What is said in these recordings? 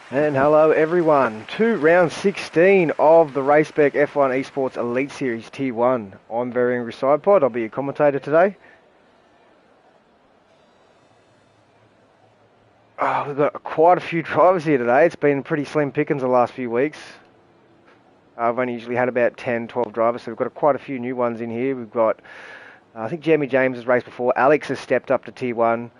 And hello everyone to round 16 of the Spec F1 Esports Elite Series Tier 1. I'm very angry SidePod, I'll be your commentator today. We've got quite a few drivers here today. It's been pretty slim pickings the last few weeks. I've only usually had about 10, 12 drivers, so we've got quite a few new ones in here. We've got, I think Jeremy James has raced before. Alex has stepped up to Tier 1.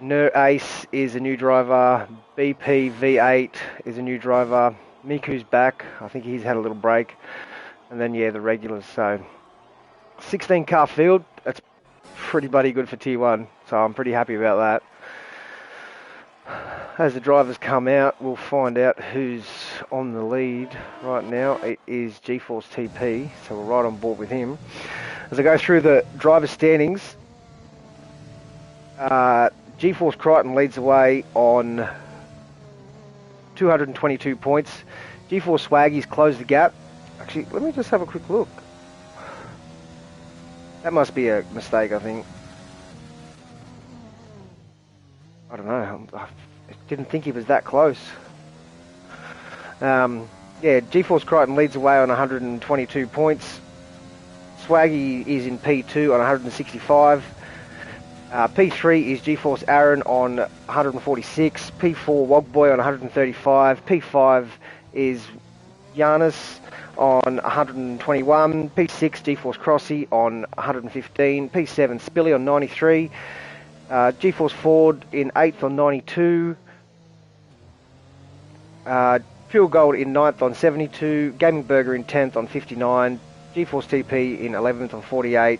Ner Ace is a new driver. BP V8 is a new driver. Miku's back. I think he's had a little break. And then, yeah, the regulars. So, 16 car field. That's pretty bloody good for Tier 1. So, I'm pretty happy about that. As the drivers come out, we'll find out who's on the lead right now. It is GeForce TP. So, we're right on board with him. As I go through the driver standings, GeForce Crichton leads the way on 222 points. GeForce Swaggy's closed the gap. Actually, let me just have a quick look. That must be a mistake, I think. I don't know. I didn't think he was that close. Yeah, GeForce Crichton leads the way on 122 points. Swaggy is in P2 on 165. P3 is GeForce Aaron on 146, P4 Wogboy on 135, P5 is Giannis on 121, P6 GeForce Crossy on 115, P7 Spilly on 93, GeForce Ford in 8th on 92, Fuel Gold in 9th on 72, Gaming Burger in 10th on 59, GeForce TP in 11th on 48,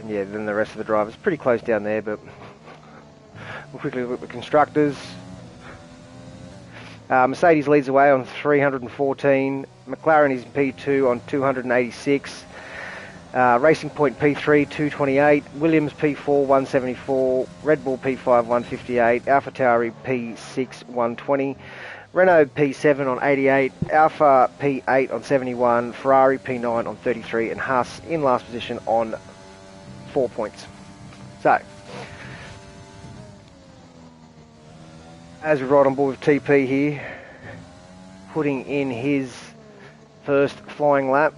and yeah, then the rest of the drivers pretty close down there, but we'll quickly look at the constructors. Mercedes leads the way on 314. McLaren is in P2 on 286. Racing Point P3, 228. Williams P4, 174. Red Bull P5, 158. AlphaTauri P6, 120. Renault P7 on 88. Alpha P8 on 71. Ferrari P9 on 33. And Haas in last position on 4 points. So, as we ride on board with TP here, putting in his first flying lap.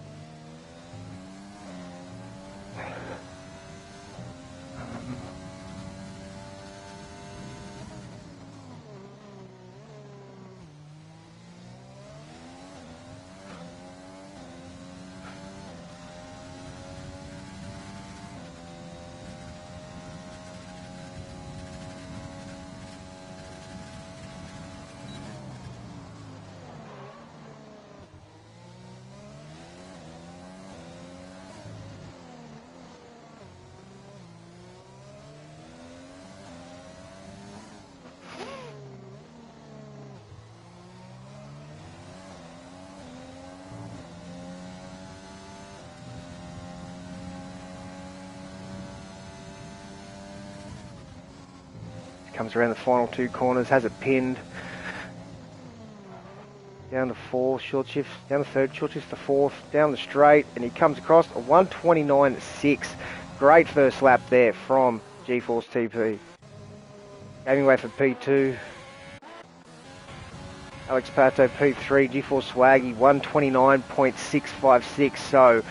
Comes around the final two corners, has it pinned. Down to 4, short shift, down the 3rd, short shift to 4th, down the straight, and he comes across a 129.6. Great first lap there from GeForce TP. Gaining way for P2. Alex Pato P3, GeForce Swaggy 129.656, so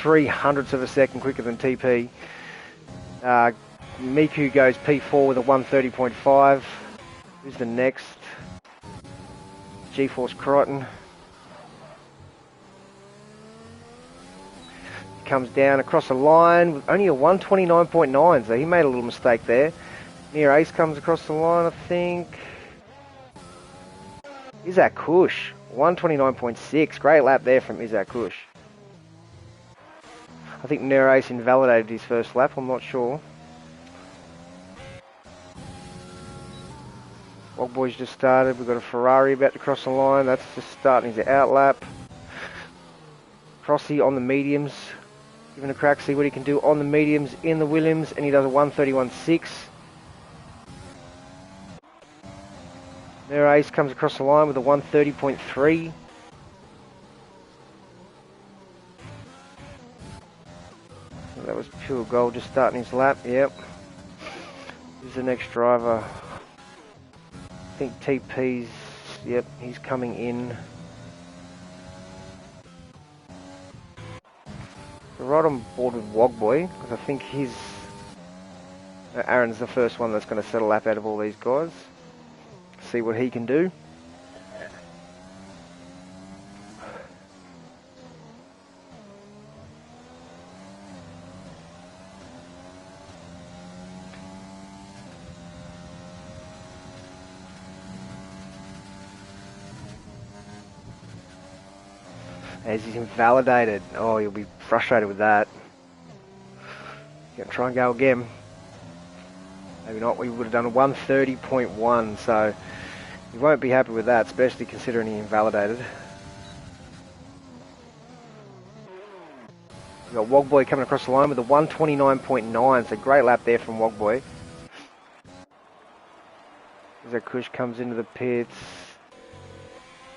0.03 of a second quicker than TP. Miku goes P4 with a 130.5. Who's the next? GeForce Crichton. Comes down across the line with only a 129.9, so he made a little mistake there. Near Ace comes across the line, I think. Isaac Kush, 129.6. Great lap there from Isaac Kush. I think Near Ace invalidated his first lap, I'm not sure. Wogboy's just started. We've got a Ferrari about to cross the line. That's just starting his out lap. Crossy on the mediums. Giving a crack, see what he can do on the mediums in the Williams. And he does a 131.6. Their Ace comes across the line with a 130.3. That was pure gold, just starting his lap. Yep. Who's the next driver? I think TP's, yep, he's coming in. We're right on board with Wogboy, because I think Aaron's the first one that's going to set a lap out of all these guys. See what he can do. As he's invalidated. Oh, you'll be frustrated with that. Gonna try and go again. Maybe not. We would have done a 130.1, so you won't be happy with that, especially considering he invalidated. We've got Wogboy coming across the line with a 129.9, so great lap there from Wogboy. As Kush comes into the pits.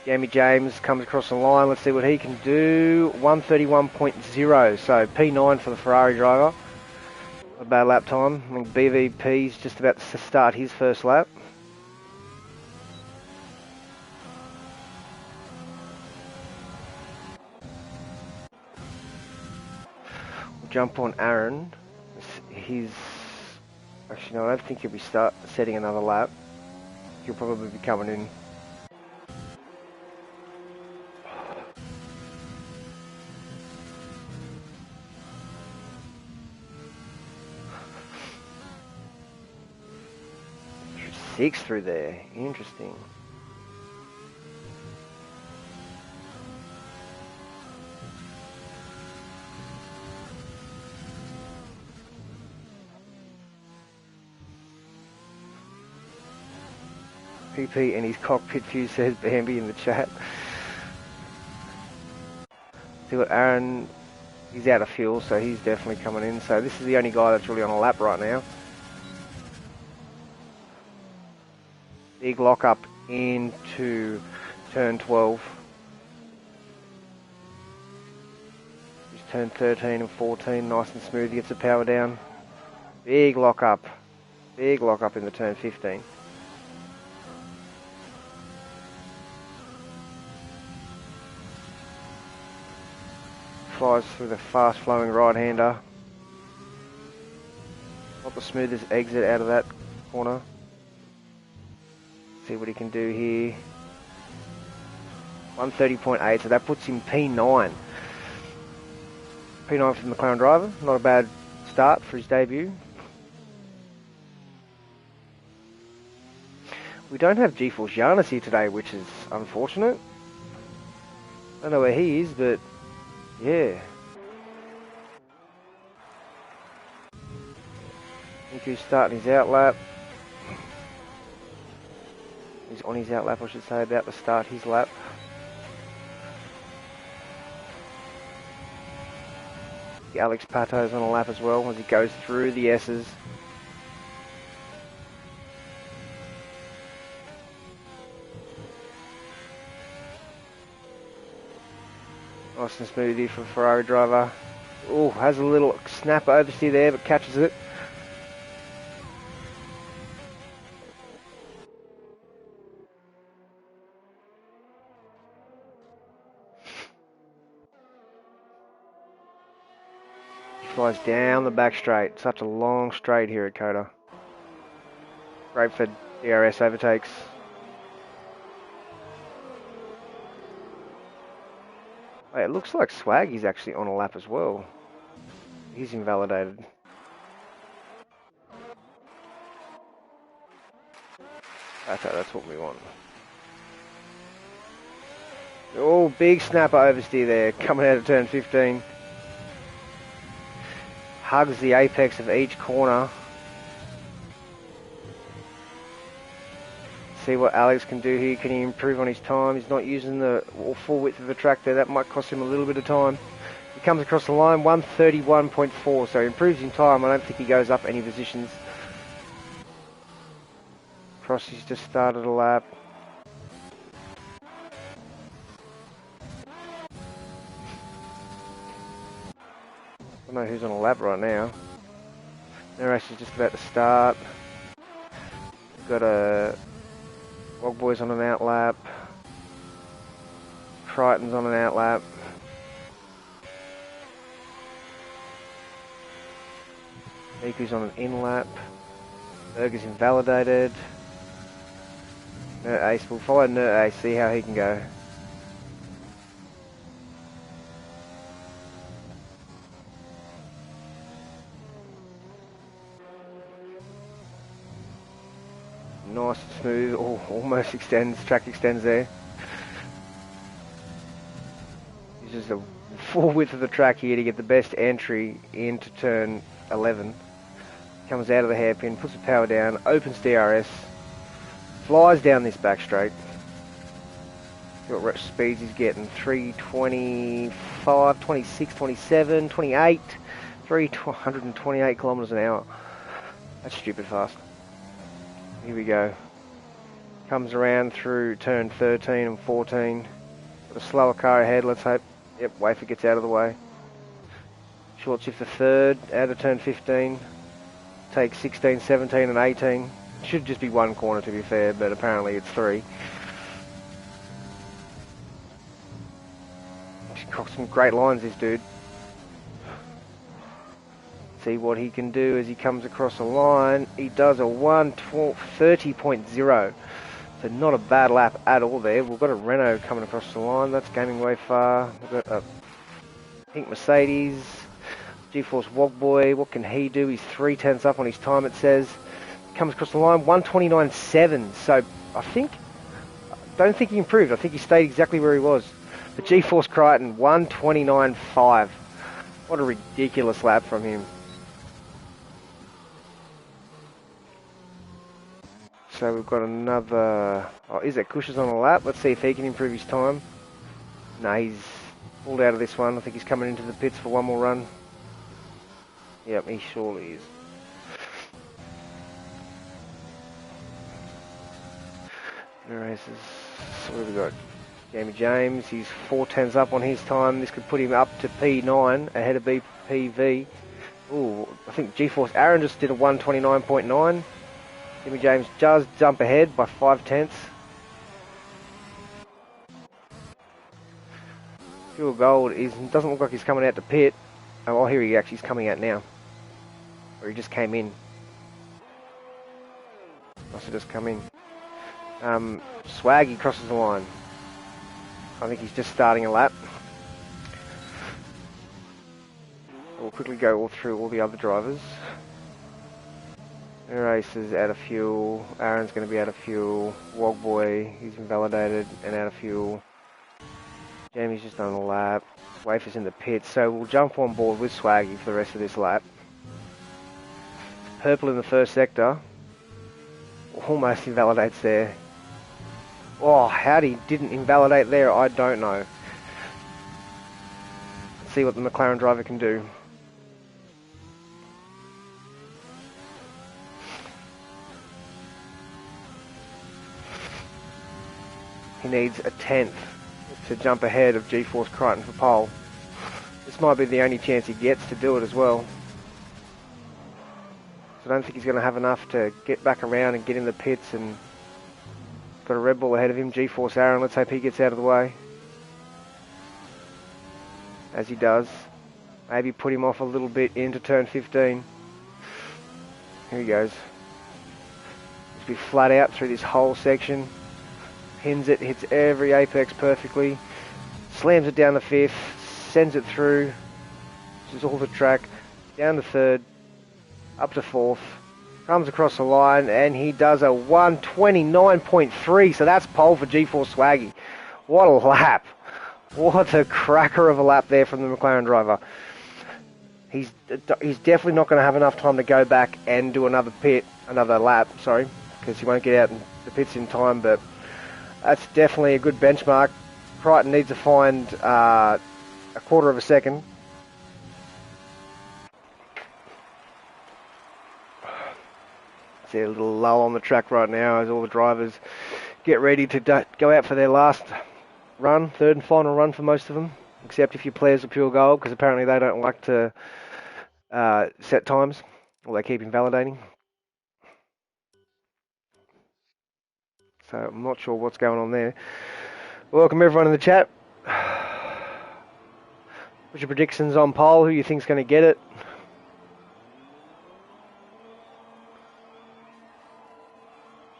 Jamie James comes across the line. Let's see what he can do. 131.0, so P9 for the Ferrari driver. A bad lap time. I think BVP's just about to start his first lap. We'll jump on Aaron. Actually, no, I don't think he'll be setting another lap. He'll probably be coming in. Six through there. Interesting. PP and his cockpit view says Bambi in the chat. See what Aaron, he's out of fuel, so he's definitely coming in. So this is the only guy that's really on a lap right now. Big lock up into turn 12. Just turn 13 and 14, nice and smooth, he gets the power down. Big lock up in the turn 15. Flies through the fast flowing right hander. Not the smoothest exit out of that corner. See what he can do here. 130.8, so that puts him P9. P9 for the McLaren driver, not a bad start for his debut. We don't have GeForce Giannis here today, which is unfortunate. I don't know where he is, but yeah. I think he's starting his out lap. He's on his out lap, I should say, about to start his lap. Alex Pato's on a lap as well as he goes through the S's. Nice and smooth here for the Ferrari driver. Oh, has a little snap oversteer there, but catches it. Flies down the back straight. Such a long straight here at Coda. Great for DRS overtakes. Wait, it looks like Swaggy's actually on a lap as well. He's invalidated. That's what we want. Oh, big snapper oversteer there, coming out of turn 15. Hugs the apex of each corner. See what Alex can do here. Can he improve on his time? He's not using the full width of the track there. That might cost him a little bit of time. He comes across the line, 131.4, so he improves in time. I don't think he goes up any positions. Crossy's just started a lap. I don't know who's on a lap right now. The race is just about to start. Got a Wogboy's on an outlap. Crichton's on an outlap. Miku's on an in-lap. Berger's invalidated. Nert Ace, we'll follow Nert Ace, see how he can go. Nice and smooth, oh, almost extends, track extends there. Uses the full width of the track here to get the best entry into turn 11. Comes out of the hairpin, puts the power down, opens DRS, flies down this back straight. See what speeds he's getting, 325, 26, 27, 28, 328 kilometers an hour. That's stupid fast. Here we go. Comes around through turn 13 and 14. Got a slower car ahead, let's hope. Yep, Wafer gets out of the way. Short shift to third, out of turn 15. Takes 16, 17 and 18. Should just be one corner to be fair, but apparently it's three. He's got some great lines, this dude. See what he can do as he comes across the line. He does a 1:30.0. So not a bad lap at all there. We've got a Renault coming across the line. That's gaming way far. We've got a pink Mercedes. GeForce Wogboy. What can he do? He's 3/10 up on his time, it says. Comes across the line, 1:29.7. So don't think he improved. I think he stayed exactly where he was. But GeForce Crichton, 1:29.5. What a ridiculous lap from him. So we've got another... Oh, Isaac Kush is on a lap. Let's see if he can improve his time. No, he's pulled out of this one. I think he's coming into the pits for one more run. Yep, he surely is. The races. So what have we got? Jamie James, he's 4/10 up on his time. This could put him up to P9 ahead of BPV. Ooh, I think GeForce Aaron just did a 1:29.9. Jimmy James does jump ahead by 5/10. Fuel Gold doesn't look like he's coming out to pit. Oh, here he actually is coming out now. Or he just came in. Must have just come in. Swaggy crosses the line. I think he's just starting a lap. We'll quickly go all through all the other drivers. Race is out of fuel. Aaron's going to be out of fuel. Wogboy, he's invalidated and out of fuel. Jamie's just done a lap. Wafer's in the pit, so we'll jump on board with Swaggy for the rest of this lap. Purple in the first sector. Almost invalidates there. Oh, how he didn't invalidate there, I don't know. Let's see what the McLaren driver can do. He needs a 10th to jump ahead of GeForce Crichton for pole. This might be the only chance he gets to do it as well. So I don't think he's going to have enough to get back around and get in the pits, and got a Red Bull ahead of him, GeForce Aaron. Let's hope he gets out of the way. As he does. Maybe put him off a little bit into turn 15. Here he goes. Just be flat out through this whole section. Pins it, hits every apex perfectly. Slams it down the fifth. Sends it through. This is all the track. Down to third. Up to fourth. Comes across the line and he does a 1:29.3. So that's pole for GeForce Swaggy. What a lap. What a cracker of a lap there from the McLaren driver. He's definitely not going to have enough time to go back and do another lap, sorry, because he won't get out in the pits in time, but that's definitely a good benchmark. Crichton needs to find a quarter of a second. See a little lull on the track right now as all the drivers get ready to go out for their last run, third and final run for most of them, except if your players are pure gold, because apparently they don't like to set times, or they keep invalidating. so I'm not sure what's going on there. Welcome everyone in the chat. What's your predictions on pole? Who you think's going to get it?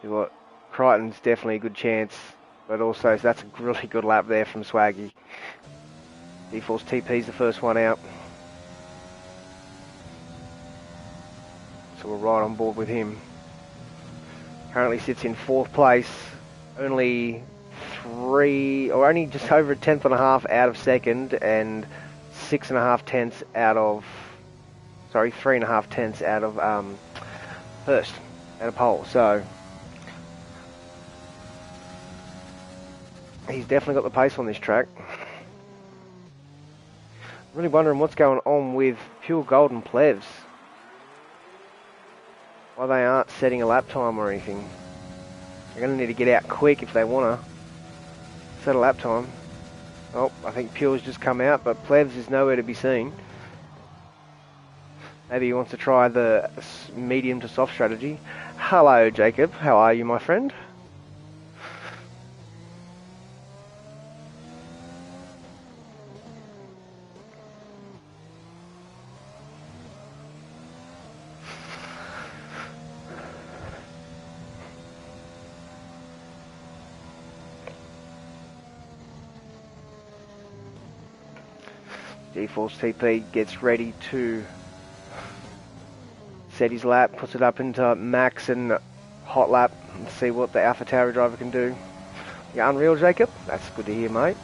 See what? Crichton's definitely a good chance, but also that's a really good lap there from Swaggy. G-Force TP's the first one out. So we're right on board with him. Currently sits in 4th place, only just over a tenth and a half out of 2nd, and 6.5 tenths out of, 3.5 tenths out of 1st, out of pole. So he's definitely got the pace on this track. Really wondering what's going on with Pure Gold and Plevs. Why they aren't setting a lap time or anything. They're going to need to get out quick if they want to set a lap time. Oh, I think Pure's just come out, but Plevs is nowhere to be seen. Maybe he wants to try the medium to soft strategy. Hello, Jacob. How are you, my friend? G-Force TP gets ready to set his lap, puts it up into max and hot lap, and see what the Alpha Tauri driver can do. You unreal, Jacob? That's good to hear, mate.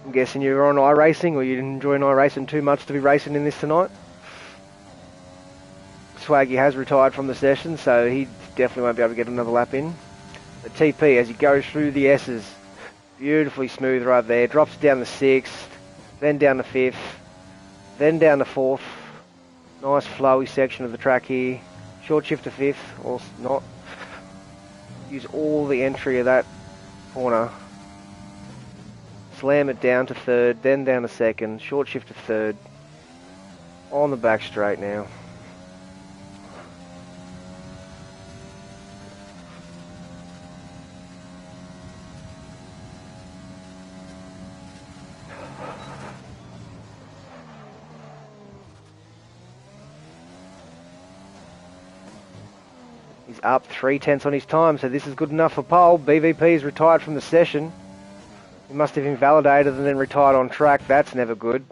I'm guessing you're on iRacing, or you didn't enjoy iRacing too much to be racing in this tonight? Swaggy has retired from the session, so he definitely won't be able to get another lap in. The TP, as he goes through the S's, beautifully smooth right there, drops down to 6th, then down to 5th, then down to 4th. Nice flowy section of the track here. Short shift to 5th, or not. Use all the entry of that corner. Slam it down to 3rd, then down to 2nd, short shift to 3rd. On the back straight now. He's up 3 tenths on his time, so this is good enough for pole. BVP is retired from the session. He must have invalidated and then retired on track. That's never good.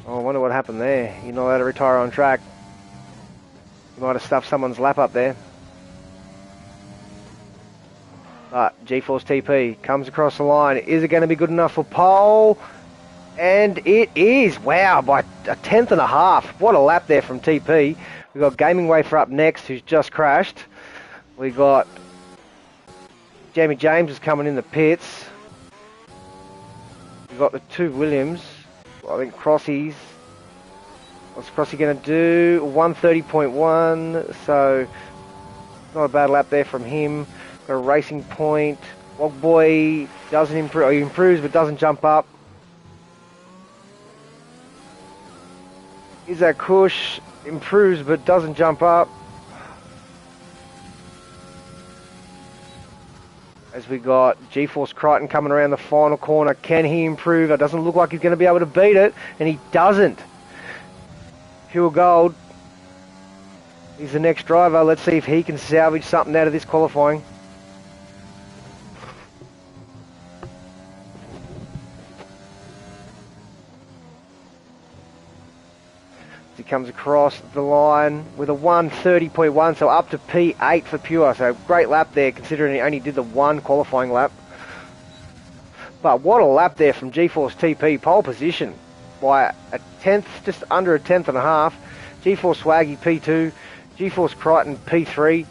Oh, I wonder what happened there. You're not allowed to retire on track. You might have stuffed someone's lap up there. But G-Force TP comes across the line. Is it going to be good enough for pole? And it is. Wow, by a tenth and a half. What a lap there from TP. We've got Gaming Wafer up next, who's just crashed. We got Jamie James is coming in the pits. We've got the 2 Williams. I think Crossy's. What's Crossy going to do? 130.1. So not a bad lap there from him. Got a Racing Point. Wogboy doesn't improve. He improves but doesn't jump up. Is that Kush improves but doesn't jump up. As we got G-Force Crichton coming around the final corner. Can he improve? It doesn't look like he's going to be able to beat it, and he doesn't. Pure Gold. He's the next driver. Let's see if he can salvage something out of this qualifying. He comes across the line with a 130.1, so up to P8 for Pure. So great lap there, considering he only did the one qualifying lap. But what a lap there from G-Force TP, pole position by a tenth, just under a tenth and a half. G-Force Swaggy P2, G-Force Crichton P3,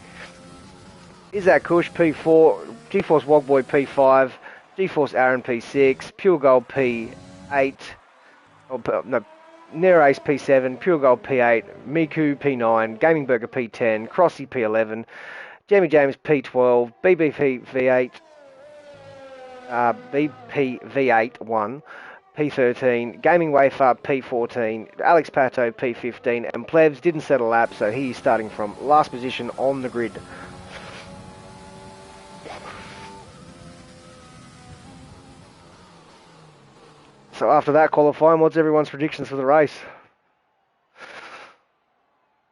Isaac Kush P4, G-Force Wogboy P5, G-Force Aaron P6, Pure Gold P8, Nerace P7, Pure Gold P8, Miku P9, Gaming Burger P10, Crossy P11, Jamie James P12, BP V8, BP V8 1, P13, Gaming Wafer P14, Alex Pato P15, and Plebs didn't set a lap, so he's starting from last position on the grid. So after that qualifying, what's everyone's predictions for the race?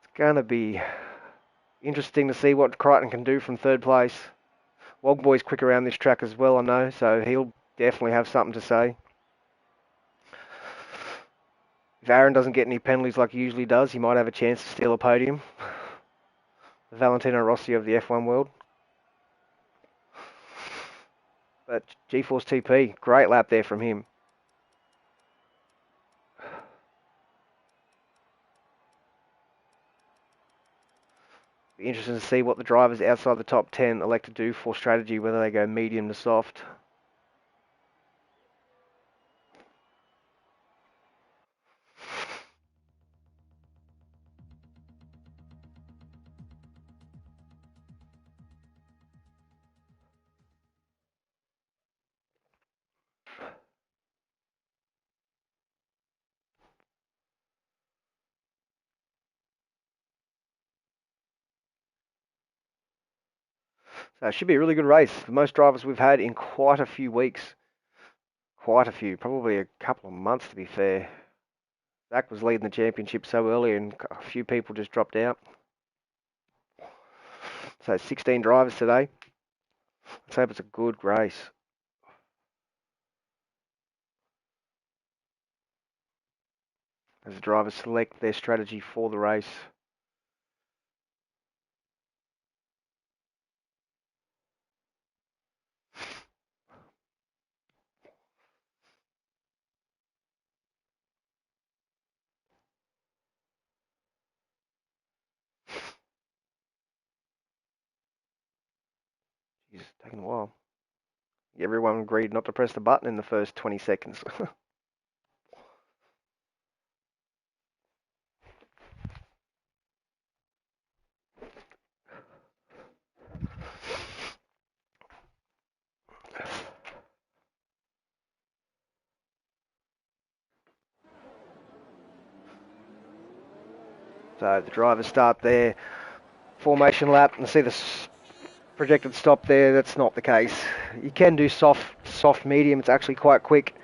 It's going to be interesting to see what Crichton can do from third place. Wogboy's quick around this track as well, I know, so he'll definitely have something to say. If Aaron doesn't get any penalties like he usually does, he might have a chance to steal a podium. Valentino Rossi of the F1 world. But G-Force TP, great lap there from him. Be interesting to see what the drivers outside the top 10 elect to do for strategy, whether they go medium to soft. So it should be a really good race. The most drivers we've had in quite a few weeks. Quite a few, probably a couple of months to be fair. Zach was leading the championship so early and a few people just dropped out. So 16 drivers today. Let's hope it's a good race. As the drivers select their strategy for the race. It's taking a while. Everyone agreed not to press the button in the first 20 seconds. So the drivers start their formation lap and see the projected stop there. That's not the case. You can do soft, medium. It's actually quite quick.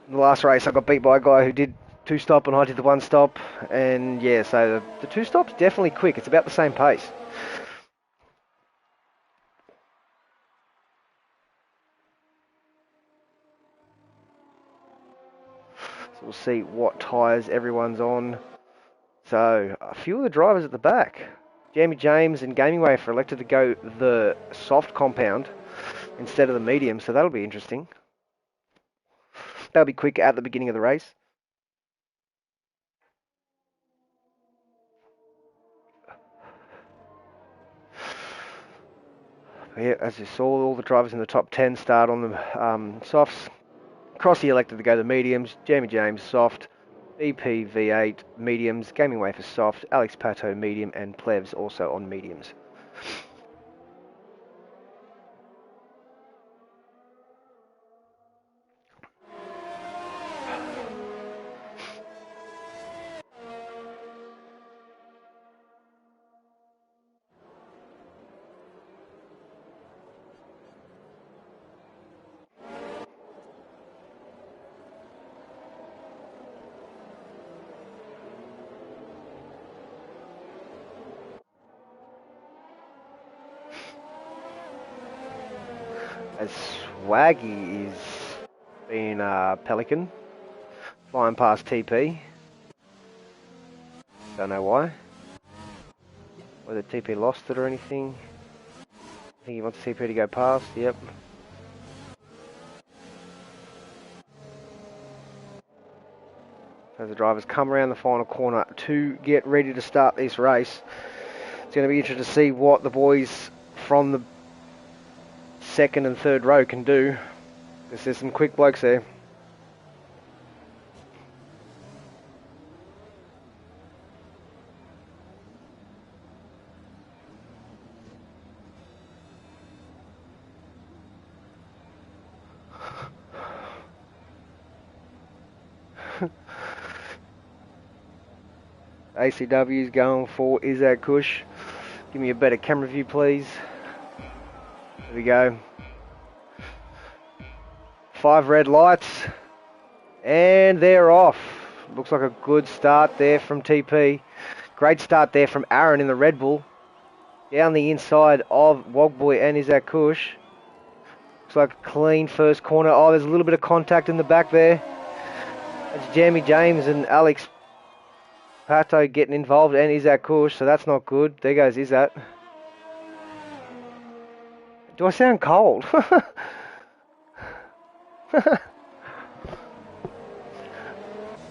In the last race, I got beat by a guy who did 2 stop and I did the 1 stop. And yeah, so the 2 stops definitely quick. It's about the same pace. So we'll see what tyres everyone's on. So a few of the drivers at the back. Jamie James and Gaming Wafer elected to go the soft compound instead of the medium, so that'll be interesting. That'll be quick at the beginning of the race. Yeah, as you saw, all the drivers in the top 10 start on the softs. Crossy elected to go the mediums. Jamie James soft. BP V8 mediums. Gaming Wafer soft. Alex Pato medium, and Plevs also on mediums. As Swaggy is being Pelican, flying past TP. Don't know why. Whether TP lost it or anything. I think he wants TP to go past, yep. As the drivers come around the final corner to get ready to start this race. It's going to be interesting to see what the boys from the second and third row can do. There's some quick blokes there. ACW's going for Izzat Kush. Give me a better camera view, please. There we go. 5 red lights. And they're off. Looks like a good start there from TP. Great start there from Aaron in the Red Bull. Down the inside of Wogboy and Izzat Kush. Looks like a clean first corner. Oh, there's a little bit of contact in the back there. That's Jamie James and Alex Pato getting involved and Izzat Kush, so that's not good. There goes Izzat. Do I sound cold?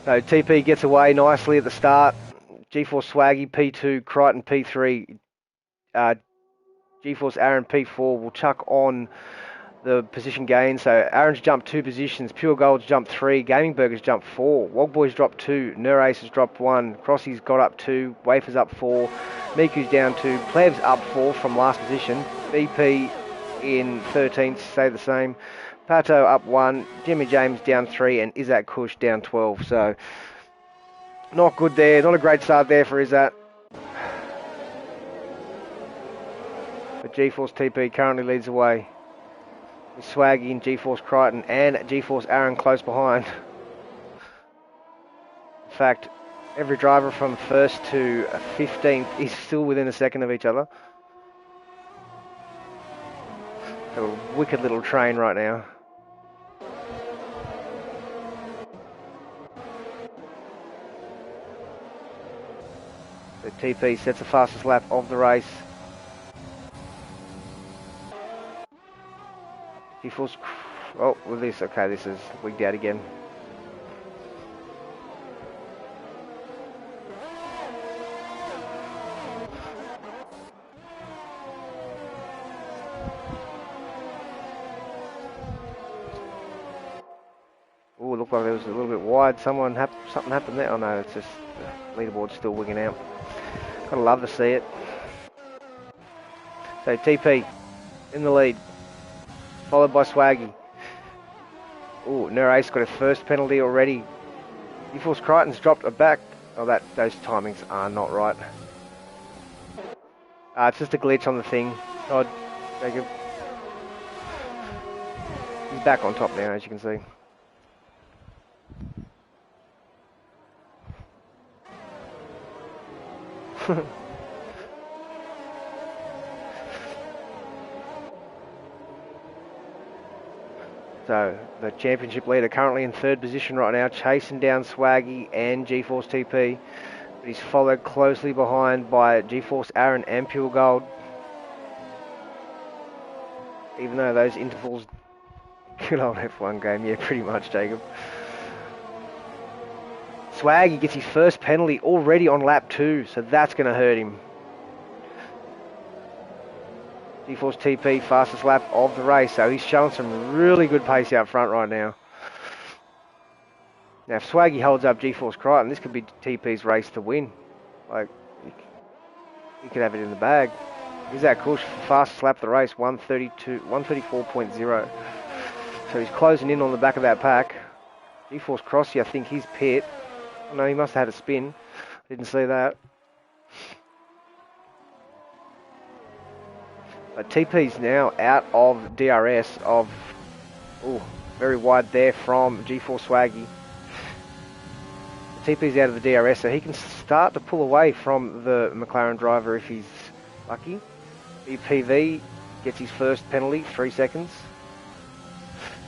So TP gets away nicely at the start. G-Force Swaggy P2, Crichton P3, G-Force Aaron P4 will chuck on the position gain. So Aaron's jumped 2 positions, Pure Gold's jumped 3, Gaming Burger's jumped 4, Wogboy's dropped 2, Nurace has dropped 1, Crossy's got up 2, Wafer's up 4, Miku's down 2, Pleb's up 4 from last position, BP in 13th, stay the same, Pato up 1, Jimmy James down 3, and Izzat Kush down 12. So not good there, not a great start there for Izzat. But G-Force TP currently leads the way. With Swaggy and G-Force Crichton and G-Force Aaron close behind. In fact, every driver from 1st to 15th is still within a second of each other. So a wicked little train right now. The TP sets the fastest lap of the race. G-Force, oh, with this, okay, this is wigged out again. Oh, it looked like it was a little bit wide. Something happened there. Oh no, it's just the leaderboard's still wigging out. Gotta love to see it. So TP in the lead, followed by Swaggy. Oh, Nurace got a first penalty already. G-Force Crichton's dropped a back. Oh, those timings are not right. It's just a glitch on the thing. Oh, Jacob. He's back on top now, as you can see. So, the championship leader currently in 3rd position right now, chasing down Swaggy and G-Force TP. But he's followed closely behind by G-Force Aaron and Pure Gold. Even though those intervals... Good old F1 game, yeah, pretty much, Jacob. Swaggy gets his first penalty already on lap 2, so that's going to hurt him. G-Force TP, fastest lap of the race, so he's showing some really good pace out front right now. Now, if Swaggy holds up G-Force Crichton, this could be TP's race to win. Like, he could have it in the bag. Izzat Kush, fastest lap of the race, 134.0. So he's closing in on the back of that pack. G-Force Crossy, I think he's pit. No, he must have had a spin. Didn't see that. But TP's now out of DRS of... Oh, very wide there from G-Force Swaggy. TP's out of the DRS, so he can start to pull away from the McLaren driver if he's lucky. BPV gets his first penalty, 3 seconds.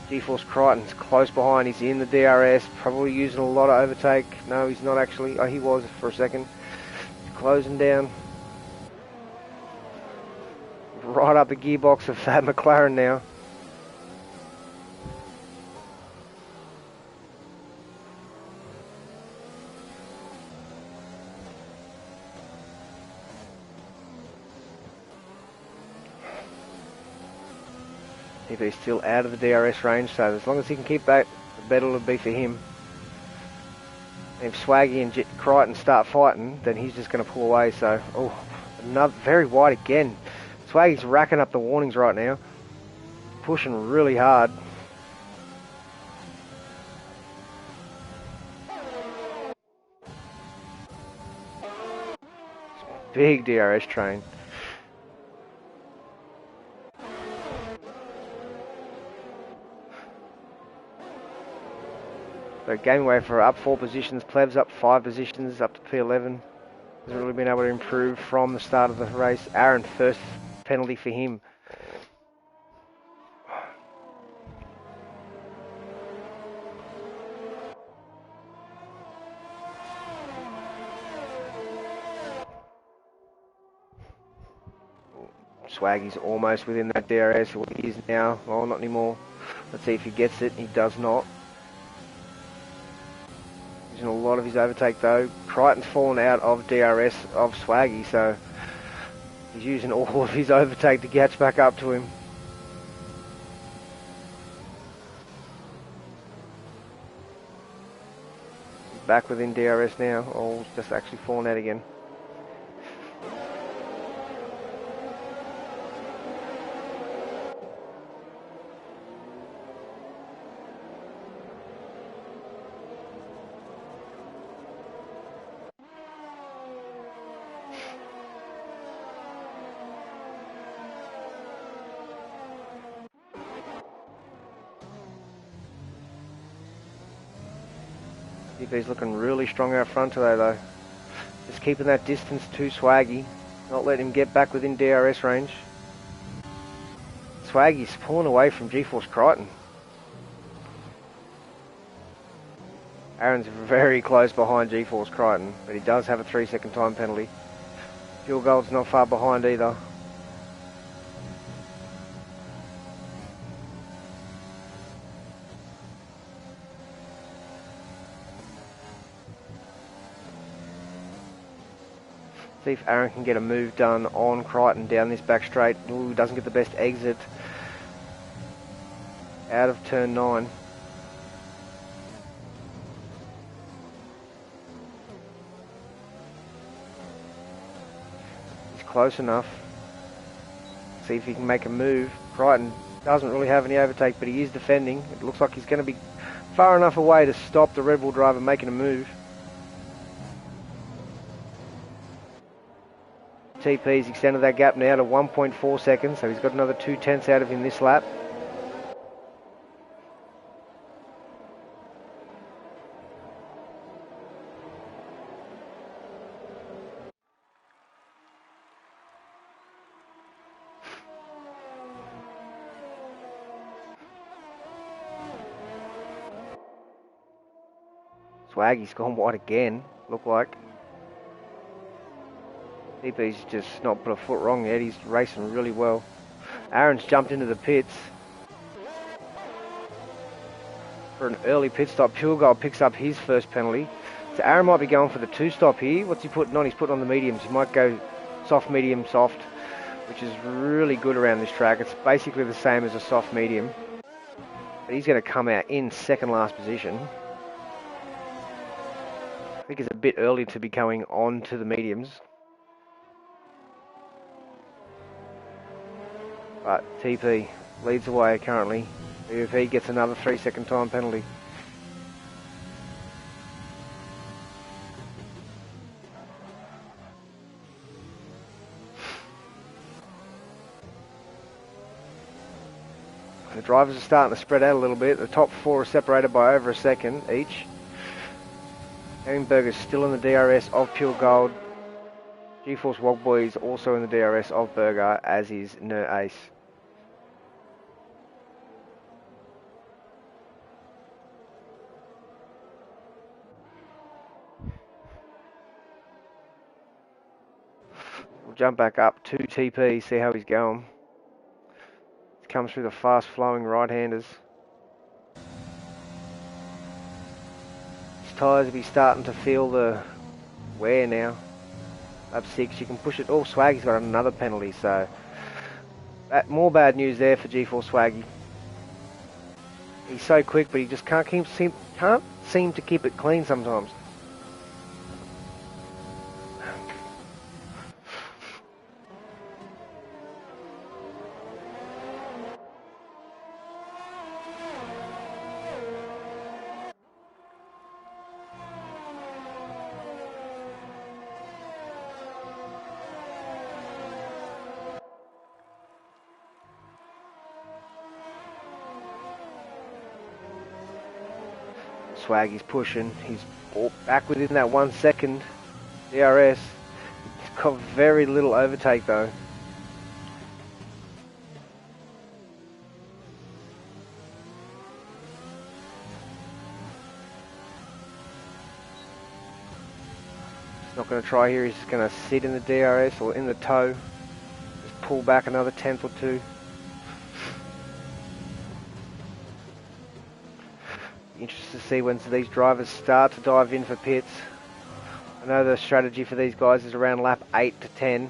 G-Force Crichton's close behind, he's in the DRS, probably using a lot of overtake. No, he's not actually. Oh, he was for a second. He's closing down. Right up the gearbox of that McLaren now. If he's still out of the DRS range, so as long as he can keep that, the better it'll be for him. And if Swaggy and Crichton start fighting, then he's just going to pull away. So, oh, another very wide again. Swaggy's racking up the warnings right now, pushing really hard. big DRS train. So game away for up 4 positions, Pleb's up 5 positions, up to P11. Hasn't really been able to improve from the start of the race. Aaron, first penalty for him. Swaggy's almost within that DRS. Well, he is now. Well, not anymore. Let's see if he gets it. He does not. Using a lot of his overtake though. Crichton's fallen out of DRS of Swaggy, so he's using all of his overtake to catch back up to him. He's back within DRS now. Oh, just actually fallen out again. He's looking really strong out front today though. Just keeping that distance to Swaggy. Not letting him get back within DRS range. Swaggy's pulling away from GeForce Crichton. Aaron's very close behind GeForce Crichton, but he does have a 3-second time penalty. Fuel Gold's not far behind either. See if Aaron can get a move done on Crichton down this back straight. Ooh, doesn't get the best exit out of turn 9. He's close enough. See if he can make a move. Crichton doesn't really have any overtake, but he is defending. It looks like he's going to be far enough away to stop the Red Bull driver making a move. TP's extended that gap now to 1.4 seconds, so he's got another 2/10 out of him this lap. Swaggy's gone wide again, look like. TP's just not put a foot wrong yet, he's racing really well. Aaron's jumped into the pits for an early pit stop. Pure Gold picks up his first penalty. So Aaron might be going for the 2-stop here. What's he putting on? He's putting on the mediums. He might go soft, medium, soft, which is really good around this track. It's basically the same as a soft medium. But he's going to come out in second last position. I think it's a bit early to be going on to the mediums. But TP leads the way currently. If he gets another 3-second time penalty. The drivers are starting to spread out a little bit. The top 4 are separated by over a second each. Hamburger's still in the DRS of Pure Gold. GeForce Wogboy is also in the DRS of Burger, as is Ner Ace. We'll jump back up to TP, see how he's going. He comes through the fast flowing right-handers. His tyres will be starting to feel the wear now. Up 6, you can push it. Oh, Swaggy's got another penalty, so more bad news there for GeForce Swaggy. He's so quick, but he just can't seem to keep it clean sometimes. Swaggy's pushing. He's back within that 1 second. DRS. He's got very little overtake though. He's not going to try here. He's just going to sit in the DRS or in the toe. Just pull back another tenth or two. Interested to see when these drivers start to dive in for pits. I know the strategy for these guys is around lap 8 to 10.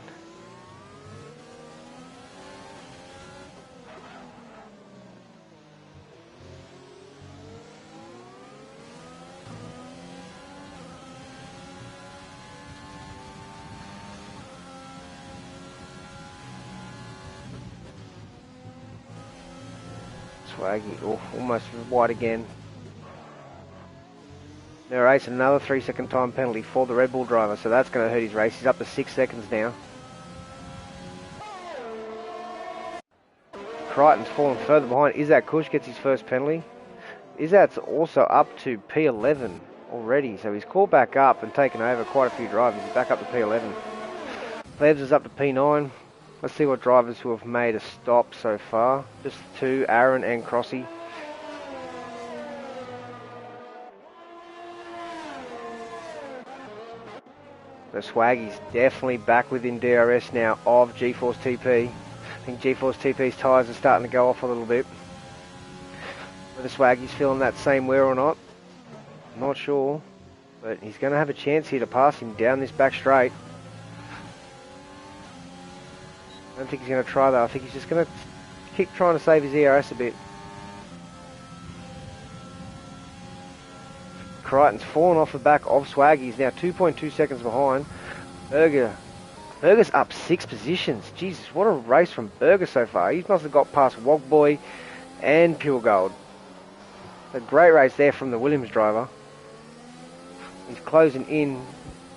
Swaggy, almost wide again. They're racing another 3-second time penalty for the Red Bull driver, so that's going to hurt his race. He's up to 6 seconds now. Crichton's fallen further behind. Izat Kush gets his first penalty. Izat's also up to P11 already, so he's caught back up and taken over quite a few drivers. He's back up to P11. Plebs is up to P9. Let's see what drivers who have made a stop so far. Just two, Aaron and Crossy. So Swaggy's definitely back within DRS now of GeForce TP. I think GeForce TP's tyres are starting to go off a little bit. Whether Swaggy's feeling that same wear or not, I'm not sure. But he's going to have a chance here to pass him down this back straight. I don't think he's going to try that. I think he's just going to keep trying to save his ERS a bit. Crichton's fallen off the back of Swaggy. He's now 2.2 seconds behind. Berger's up 6 positions. Jesus, what a race from Berger so far. He must have got past Wogboy and Pure Gold. A great race there from the Williams driver. He's closing in.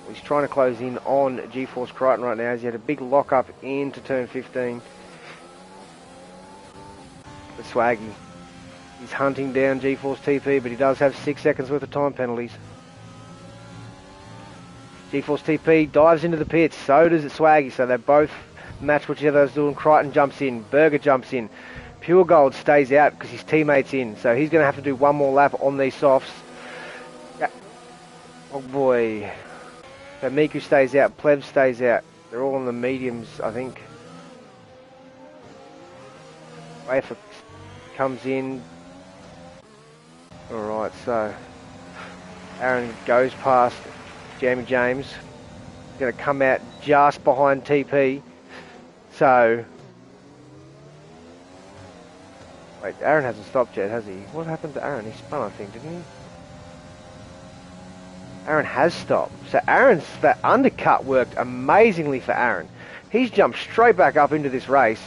He's trying to close in on GeForce Crichton right now as he had a big lock up into turn 15. But Swaggy, he's hunting down GeForce TP, but he does have 6 seconds worth of time penalties. GeForce TP dives into the pits, so does Swaggy, so they both match what each other's doing. Crichton jumps in, Berger jumps in. Pure Gold stays out because his teammate's in, so he's going to have to do one more lap on these softs. Yeah. Oh boy. So Miku stays out, Pleb stays out. They're all on the mediums, I think. Wafer comes in. Alright, so Aaron goes past Jamie James. He's going to come out just behind TP. So, wait, Aaron hasn't stopped yet, has he? What happened to Aaron? He spun, I think, didn't he? Aaron has stopped. So that undercut worked amazingly for Aaron. He's jumped straight back up into this race.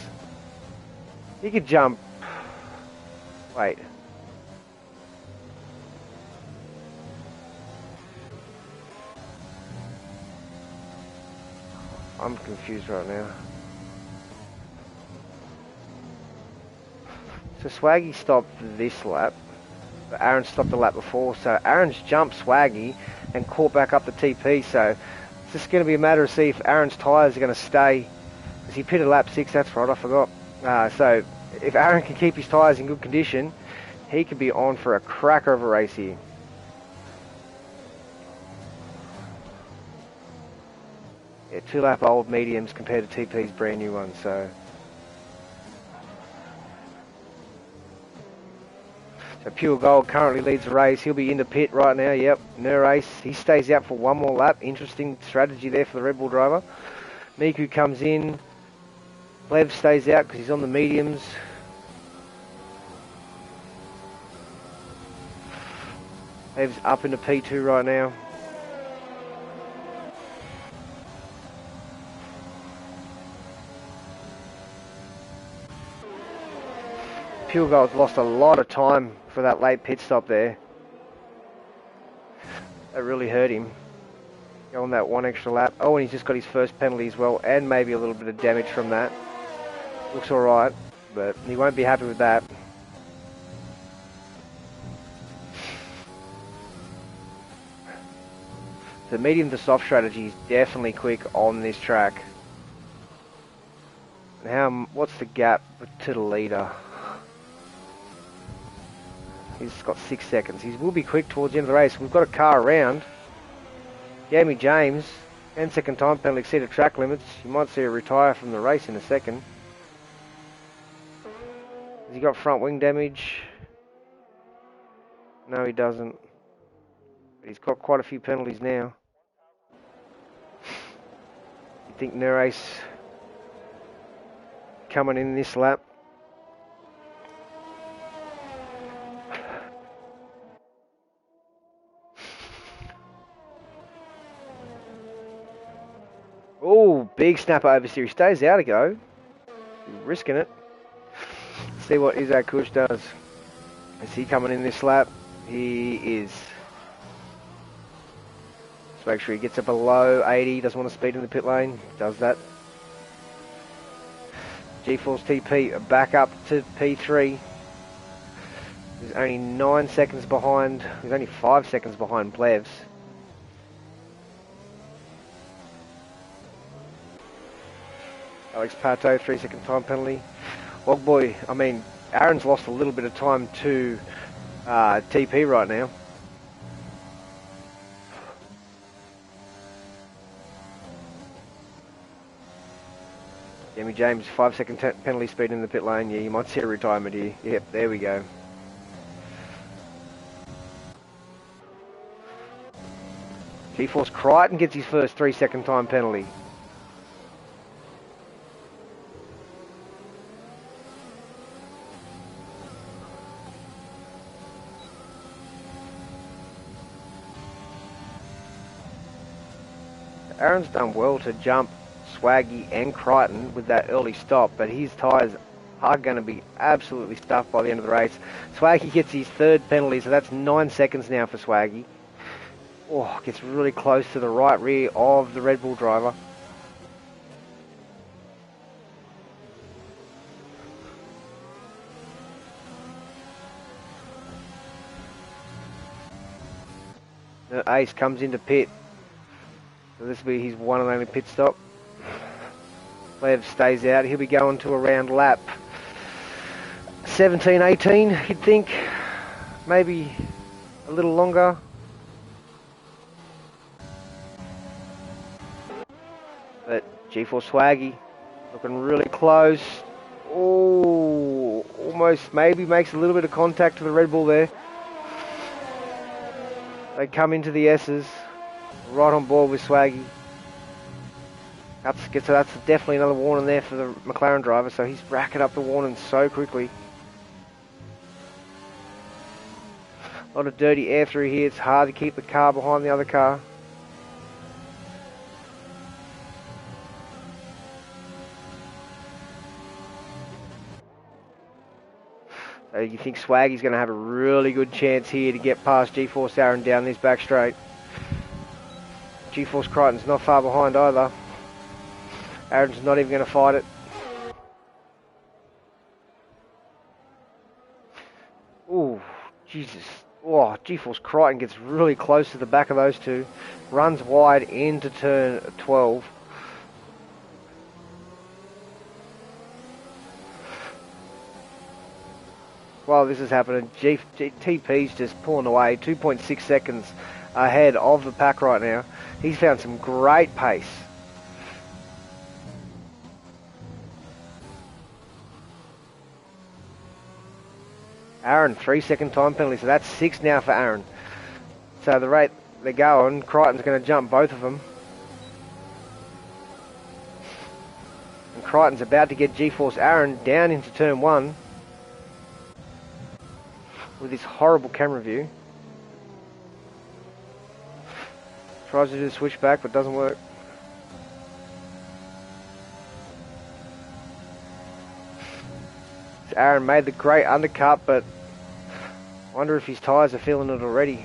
He could jump... Wait. I'm confused right now. So Swaggy stopped this lap, but Aaron stopped the lap before, so Aaron's jumped Swaggy and caught back up the TP, so it's just going to be a matter of see if Aaron's tyres are going to stay, because he pitted lap 6, that's right, I forgot. So if Aaron can keep his tyres in good condition, he could be on for a cracker of a race here. Yeah, 2 lap old mediums compared to TP's brand new one, so... So Pure Gold currently leads the race. He'll be in the pit right now, yep, no race. He stays out for one more lap. Interesting strategy there for the Red Bull driver. Miku comes in. Lev stays out because he's on the mediums. Lev's up into P2 right now. Pure Gold's lost a lot of time for that late pit stop there. That really hurt him. Go on that one extra lap. Oh, and he's just got his first penalty as well, and maybe a little bit of damage from that. Looks alright, but he won't be happy with that. The medium to soft strategy is definitely quick on this track. What's the gap to the leader? He's got 6 seconds. He will be quick towards the end of the race. We've got a car around. Jamie James, 10-second time penalty, exceeded track limits. You might see her retire from the race in a second. Has he got front wing damage? No, he doesn't. But he's got quite a few penalties now. You think Neres coming in this lap? Oh, big snapper oversteer. He stays out a go. He's risking it. See what Isaac Kush does. Is he coming in this lap? He is. Let's make sure he gets it below 80. Doesn't want to speed in the pit lane. Does that. G-Force TP back up to P3. He's only 9 seconds behind. He's only 5 seconds behind Plevs. Alex Pato, 3-second time penalty. Well, boy, I mean, Aaron's lost a little bit of time to TP right now. Jamie James, 5-second penalty speed in the pit lane. Yeah, you might see a retirement here. Yep, there we go. G-Force Crichton gets his first 3-second time penalty. Aaron's done well to jump Swaggy and Crichton with that early stop, but his tyres are going to be absolutely stuffed by the end of the race. Swaggy gets his third penalty, so that's 9 seconds now for Swaggy. Oh, gets really close to the right rear of the Red Bull driver. The Ace comes into pit. So this will be his one and only pit stop. Lev stays out. He'll be going to around lap 17, 18, you'd think. Maybe a little longer. But G-Force Swaggy looking really close. Oh, almost maybe makes a little bit of contact to the Red Bull there. They come into the S's. Right on board with Swaggy. That's definitely another warning there for the McLaren driver, so he's racking up the warnings so quickly. A lot of dirty air through here. It's hard to keep the car behind the other car. So you think Swaggy's going to have a really good chance here to get past G-Force Aaron down this back straight. G-Force Crichton's not far behind either. Aaron's not even going to fight it. Ooh, Jesus. Oh, G-Force Crichton gets really close to the back of those two. Runs wide into turn 12. While this is happening, TP's just pulling away 2.6 seconds ahead of the pack right now. He's found some great pace. Aaron, 3-second time penalty, so that's 6 now for Aaron. So the rate they're going, Crichton's going to jump both of them. And Crichton's about to get G-Force Aaron down into turn 1 with this horrible camera view. Tries to do the switchback, but doesn't work. So Aaron made the great undercut, but I wonder if his tyres are feeling it already.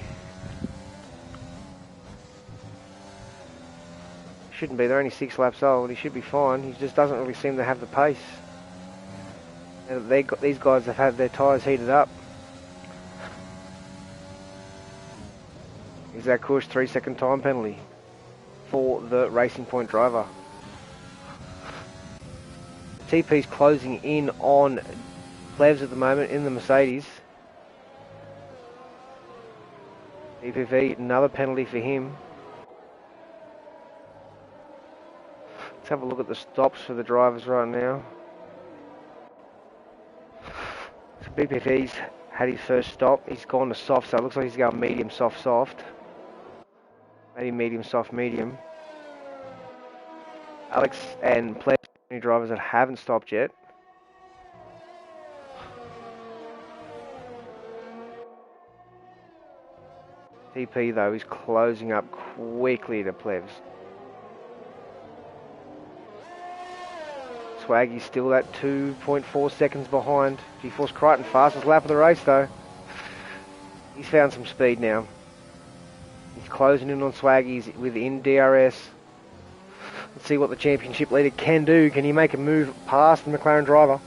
Shouldn't be, they're only 6 laps old. He should be fine. He just doesn't really seem to have the pace. And these guys have had their tyres heated up. Is that Kush 3-second time penalty? for the Racing Point driver. TP's closing in on Plevs at the moment in the Mercedes. EPV, another penalty for him. Let's have a look at the stops for the drivers right now. So BPV's had his first stop. He's gone to soft, so it looks like he's going medium, soft, soft. Maybe medium, soft, medium. Alex and Plevs, drivers that haven't stopped yet. TP though is closing up quickly to Plevs. Swaggy's still at 2.4 seconds behind. G-Force Crichton, fastest lap of the race though. He's found some speed now. He's closing in on Swaggy's within DRS. Let's see what the championship leader can do. Can he make a move past the McLaren driver?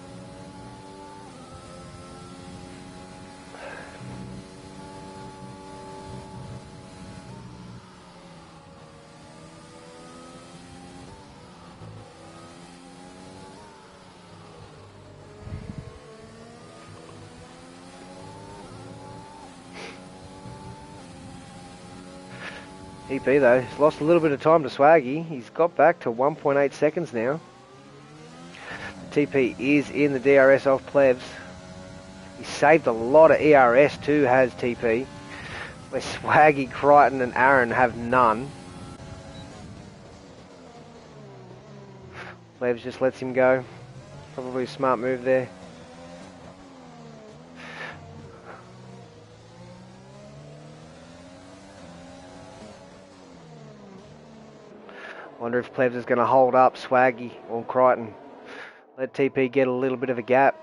TP though, he's lost a little bit of time to Swaggy. He's got back to 1.8 seconds now. TP is in the DRS of Plevs. He saved a lot of ERS too, has TP. Where Swaggy, Crichton and Aaron have none. Plevs just lets him go. Probably a smart move there. Wonder if Plevs is going to hold up Swaggy or Crichton. Let TP get a little bit of a gap.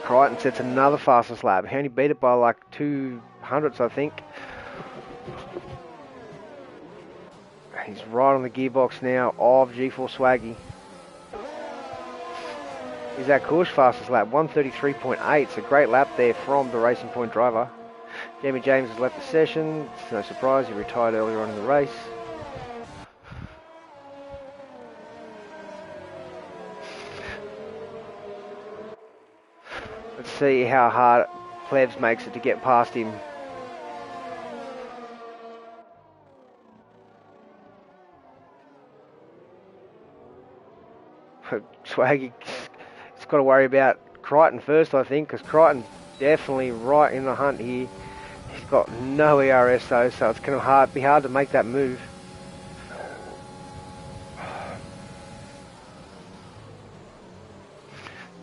Crichton sets another fastest lap. He only beat it by like 200ths, I think. He's right on the gearbox now of G4 Swaggy. Is that Kush fastest lap? 133.8. It's a great lap there from the Racing Point driver. Jamie James has left the session. It's no surprise, he retired earlier on in the race. Let's see how hard Plevs makes it to get past him. Swaggy's got to worry about Crichton first, I think, because Crichton's definitely right in the hunt here. He's got no ERS though, so it's going to be hard to make that move.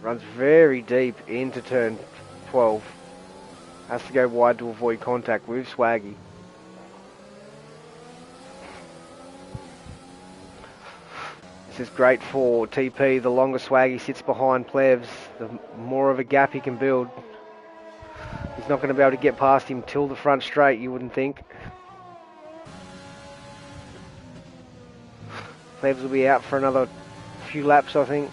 Runs very deep into turn 12. Has to go wide to avoid contact with Swaggy. This is great for TP. The longer Swaggy sits behind Plevs, the more of a gap he can build. He's not going to be able to get past him till the front straight, you wouldn't think. Plevs will be out for another few laps, I think.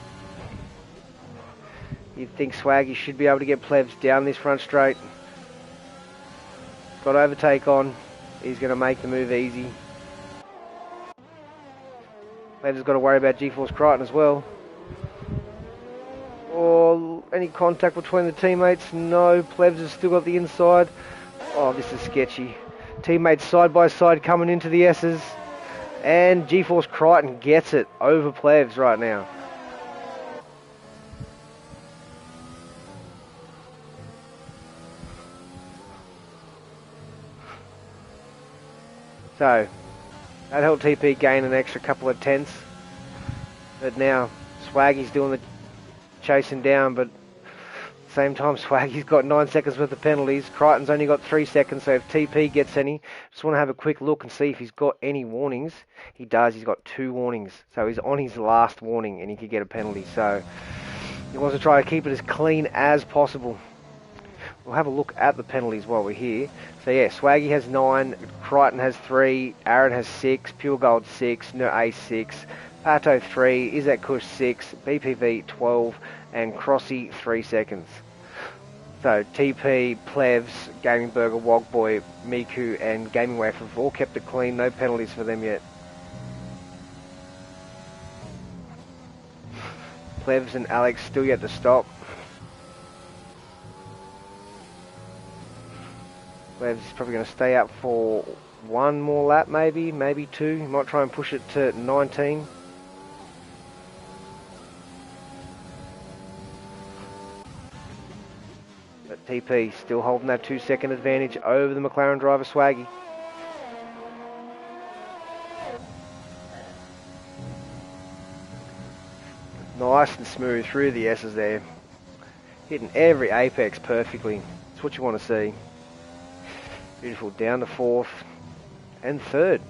You'd think Swaggy should be able to get Plevs down this front straight. Got overtake on. He's going to make the move easy. Plevs has got to worry about G-Force Crichton as well. Or any contact between the teammates? No, Plevs has still got the inside. Oh, this is sketchy. Teammates side by side coming into the S's. And G-Force Crichton gets it over Plevs right now. So, that helped TP gain an extra couple of tenths. But now, Swaggy's doing the chasing down, but at the same time, Swaggy's got 9 seconds worth of penalties. Crichton's only got 3 seconds, so if TP gets any, just want to have a quick look and see if he's got any warnings. He does, he's got 2 warnings. So he's on his last warning and he could get a penalty. So he wants to try to keep it as clean as possible. we'll have a look at the penalties while we're here. So yeah, Swaggy has 9, Crichton has 3, Aaron has 6, Pure Gold 6, No Ace 6, Pato 3, Isaac Kush 6, BPV 12, and Crossy 3 seconds. So TP, Plevs, Gaming Burger, Wogboy, Miku, and Gaming Wave have all kept it clean. No penalties for them yet. Plevs and Alex still yet to stop. Plevs is probably going to stay up for one more lap, maybe 2. He might try and push it to 19. But TP still holding that 2-second advantage over the McLaren driver Swaggy. Nice and smooth through the S's there. Hitting every apex perfectly. That's what you want to see. Beautiful, down to 4th and 3rd.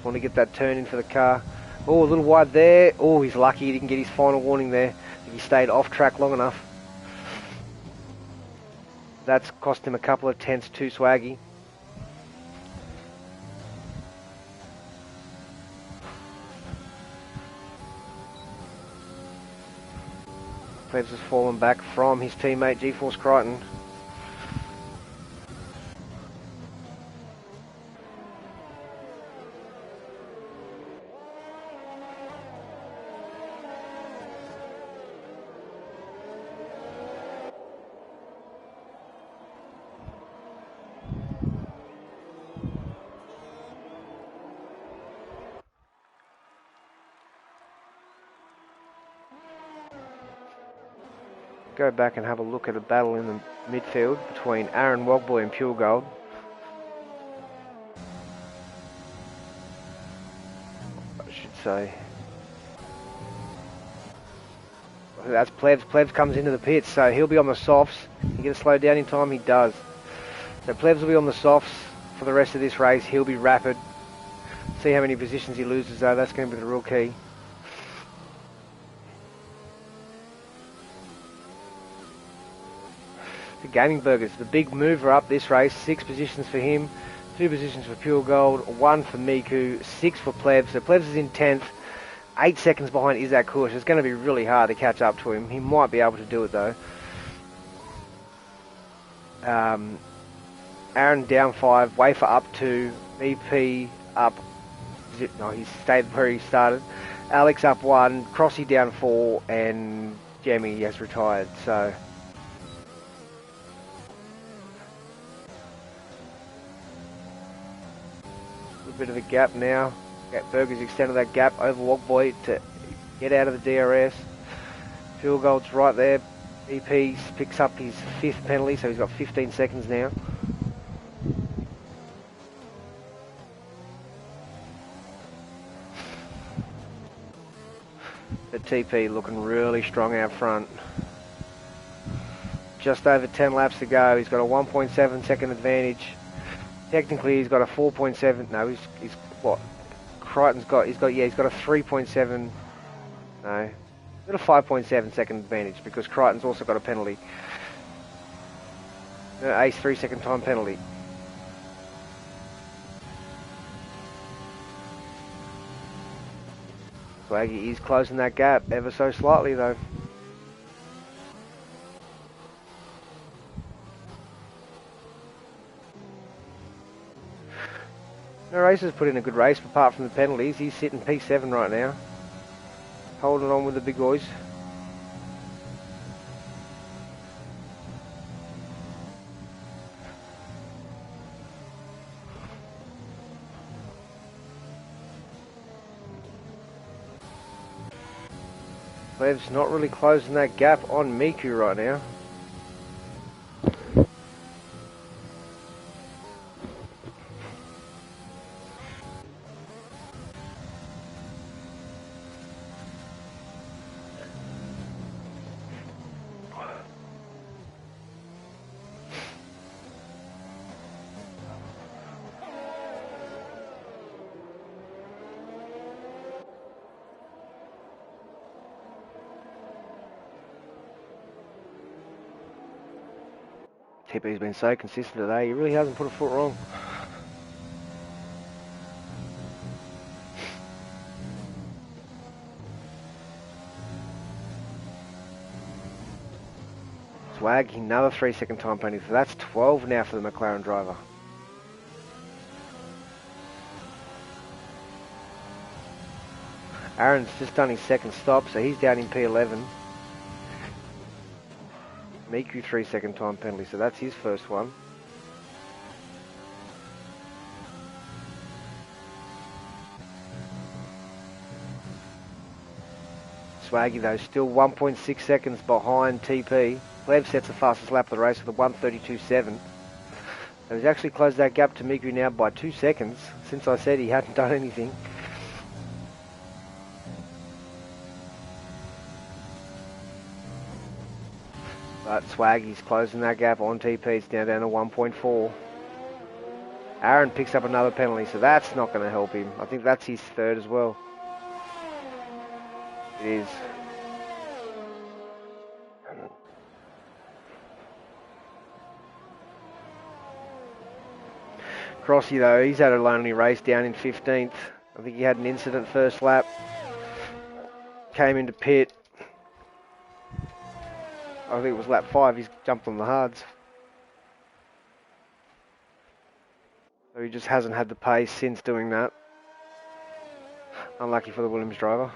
Want to get that turn in for the car. Oh, a little wide there. Oh, he's lucky he didn't get his final warning there. If he stayed off track long enough. That's cost him a couple of tenths to Swaggy. Plebs has fallen back from his teammate GeForce Crichton. Go back and have a look at a battle in the midfield between Aaron Wogboy and Pure Gold. I should say. That's Plebs. Plebs comes into the pits, so he'll be on the softs. He gets slowed down in time, he does. So Plebs will be on the softs for the rest of this race. He'll be rapid. See how many positions he loses though, that's going to be the real key. The Gaming Burgers, the big mover up this race. 6 positions for him, 2 positions for Pure Gold, 1 for Miku, 6 for Plebs. So Plebs is in 10th, 8 seconds behind Isaac Kush. It's going to be really hard to catch up to him. He might be able to do it though. Aaron down 5, Wafer up 2, BP up, no, he stayed where he started. Alex up 1, Crossy down 4, and Jemmy has retired, so. A bit of a gap now. Burgers extended that gap over Wogboy to get out of the DRS. Fuel Gold's right there. EP picks up his 5th penalty, so he's got 15 seconds now. The TP looking really strong out front. Just over 10 laps to go. He's got a 1.7 second advantage. Technically, he's got a 4.7. No, he's what? Crichton's got. He's got a 3.7. No, he's got a 5.7 second advantage because Crichton's also got a penalty. Ace 3-second time penalty. Swaggy is closing that gap ever so slightly though. No Racer's put in a good race, apart from the penalties. He's sitting P7 right now. Holding on with the big boys. Lev's not really closing that gap on Miku right now. TP's been so consistent today, he really hasn't put a foot wrong. Swag, another 3-second time penalty, so that's 12 now for the McLaren driver. Aaron's just done his second stop, so he's down in P11. Miku 3-second time penalty, so that's his first one. Swaggy though, still 1.6 seconds behind TP. Lev sets the fastest lap of the race with a 1:32.7. And he's actually closed that gap to Miku now by 2 seconds, since I said he hadn't done anything. But Swaggy's closing that gap on TP, it's now down to 1.4. Aaron picks up another penalty, so that's not going to help him. I think that's his third as well. It is. Crossy though, he's had a lonely race down in 15th. I think he had an incident first lap. Came into pit. I think it was lap 5, he's jumped on the hards. So he just hasn't had the pace since doing that. Unlucky for the Williams driver.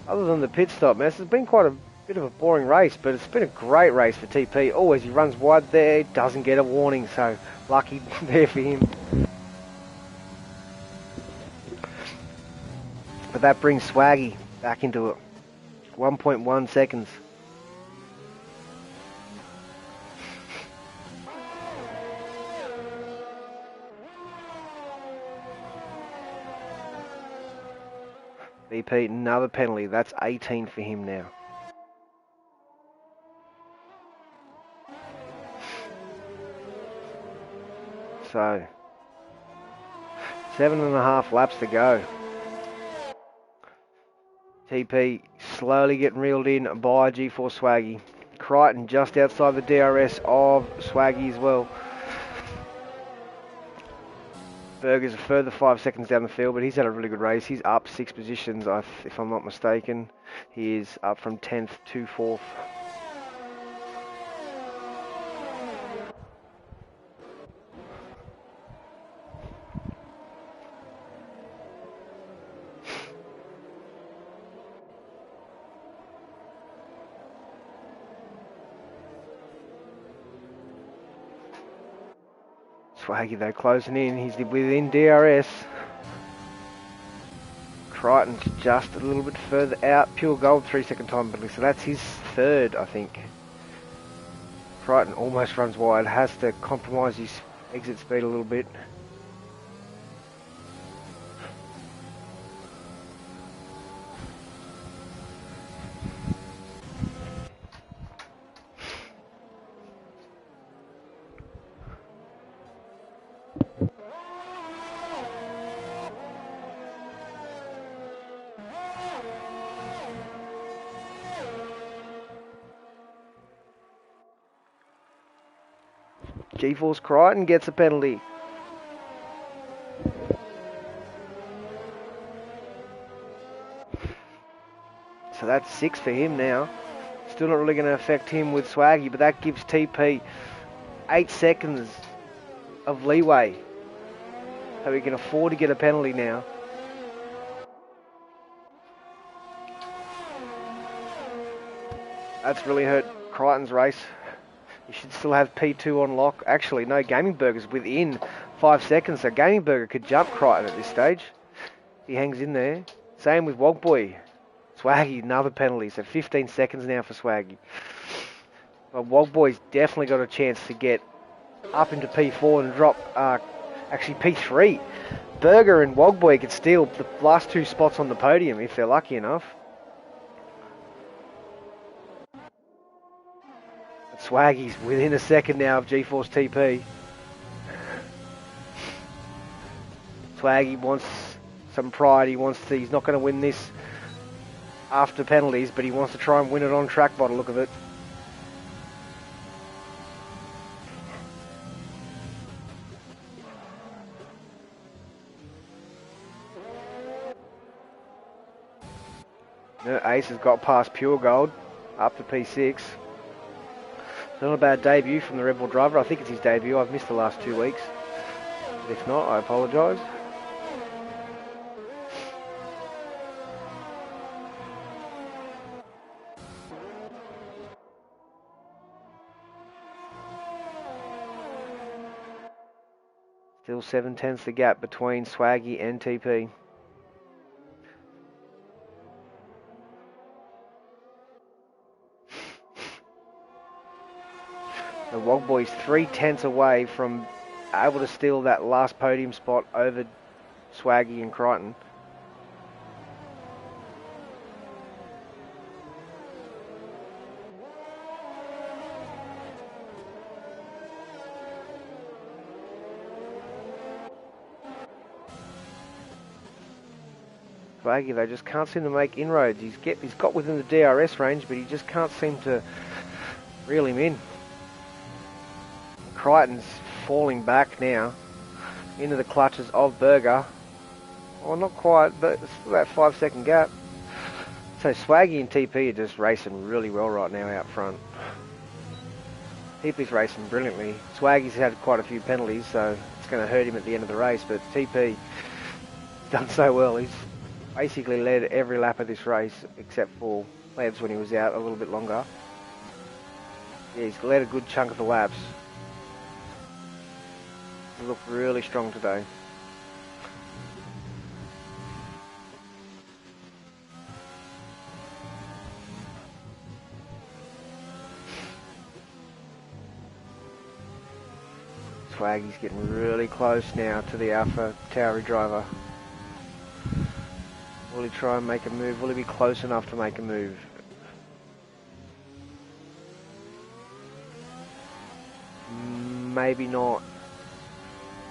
Other than the pit stop mess, it's been quite a bit of a boring race, but it's been a great race for TP. Always he runs wide there, doesn't get a warning, so lucky there for him. But that brings Swaggy back into it. 1.1 seconds. BP, another penalty. That's 18 for him now. So, 7.5 laps to go. TP slowly getting reeled in by G4 Swaggy. Crichton just outside the DRS of Swaggy as well. Berger's a further 5 seconds down the field, but he's had a really good race. He's up 6 positions, if I'm not mistaken. He is up from 10th to 4th. Swaggy though closing in, he's within DRS. Crichton's just a little bit further out. Pure Gold 3-second time penalty, so that's his third, I think. Crichton almost runs wide, has to compromise his exit speed a little bit. G-Force Crichton gets a penalty. So that's 6 for him now. Still not really going to affect him with Swaggy, but that gives TP 8 seconds of leeway. So he can afford to get a penalty now. That's really hurt Crichton's race. He should still have P2 on lock. Actually, no, Gaming Burger's within 5 seconds, so Gaming Burger could jump Crichton at this stage. He hangs in there. Same with Wogboy. Swaggy, another penalty, so 15 seconds now for Swaggy. But Wogboy's definitely got a chance to get up into P4 and drop, actually P3. Burger and Wogboy could steal the last 2 spots on the podium if they're lucky enough. Swaggy's within a second now of G-Force TP. Swaggy wants some pride. He's not going to win this after penalties, but he wants to try and win it on track by the look of it. Ace has got past Pure Gold, up to P6. Not a bad debut from the Red Bull driver. I think it's his debut. I've missed the last 2 weeks. If not, I apologise. Still 7/10 the gap between Swaggy and TP. The Wogboy's 3/10 away from able to steal that last podium spot over Swaggy and Crichton. Swaggy, they just can't seem to make inroads. He's got within the DRS range, but he just can't seem to reel him in. Crichton's falling back now into the clutches of Berger. Well, not quite, but it's still that 5-second gap. So Swaggy and TP are just racing really well right now out front. TP's racing brilliantly. Swaggy's had quite a few penalties, so it's going to hurt him at the end of the race, but TP done so well. He's basically led every lap of this race except for laps when he was out a little bit longer. Yeah, he's led a good chunk of the laps. He looked really strong today. Swaggy's getting really close now to the Alpha Tauri driver. Will he try and make a move? Will he be close enough to make a move? Maybe not.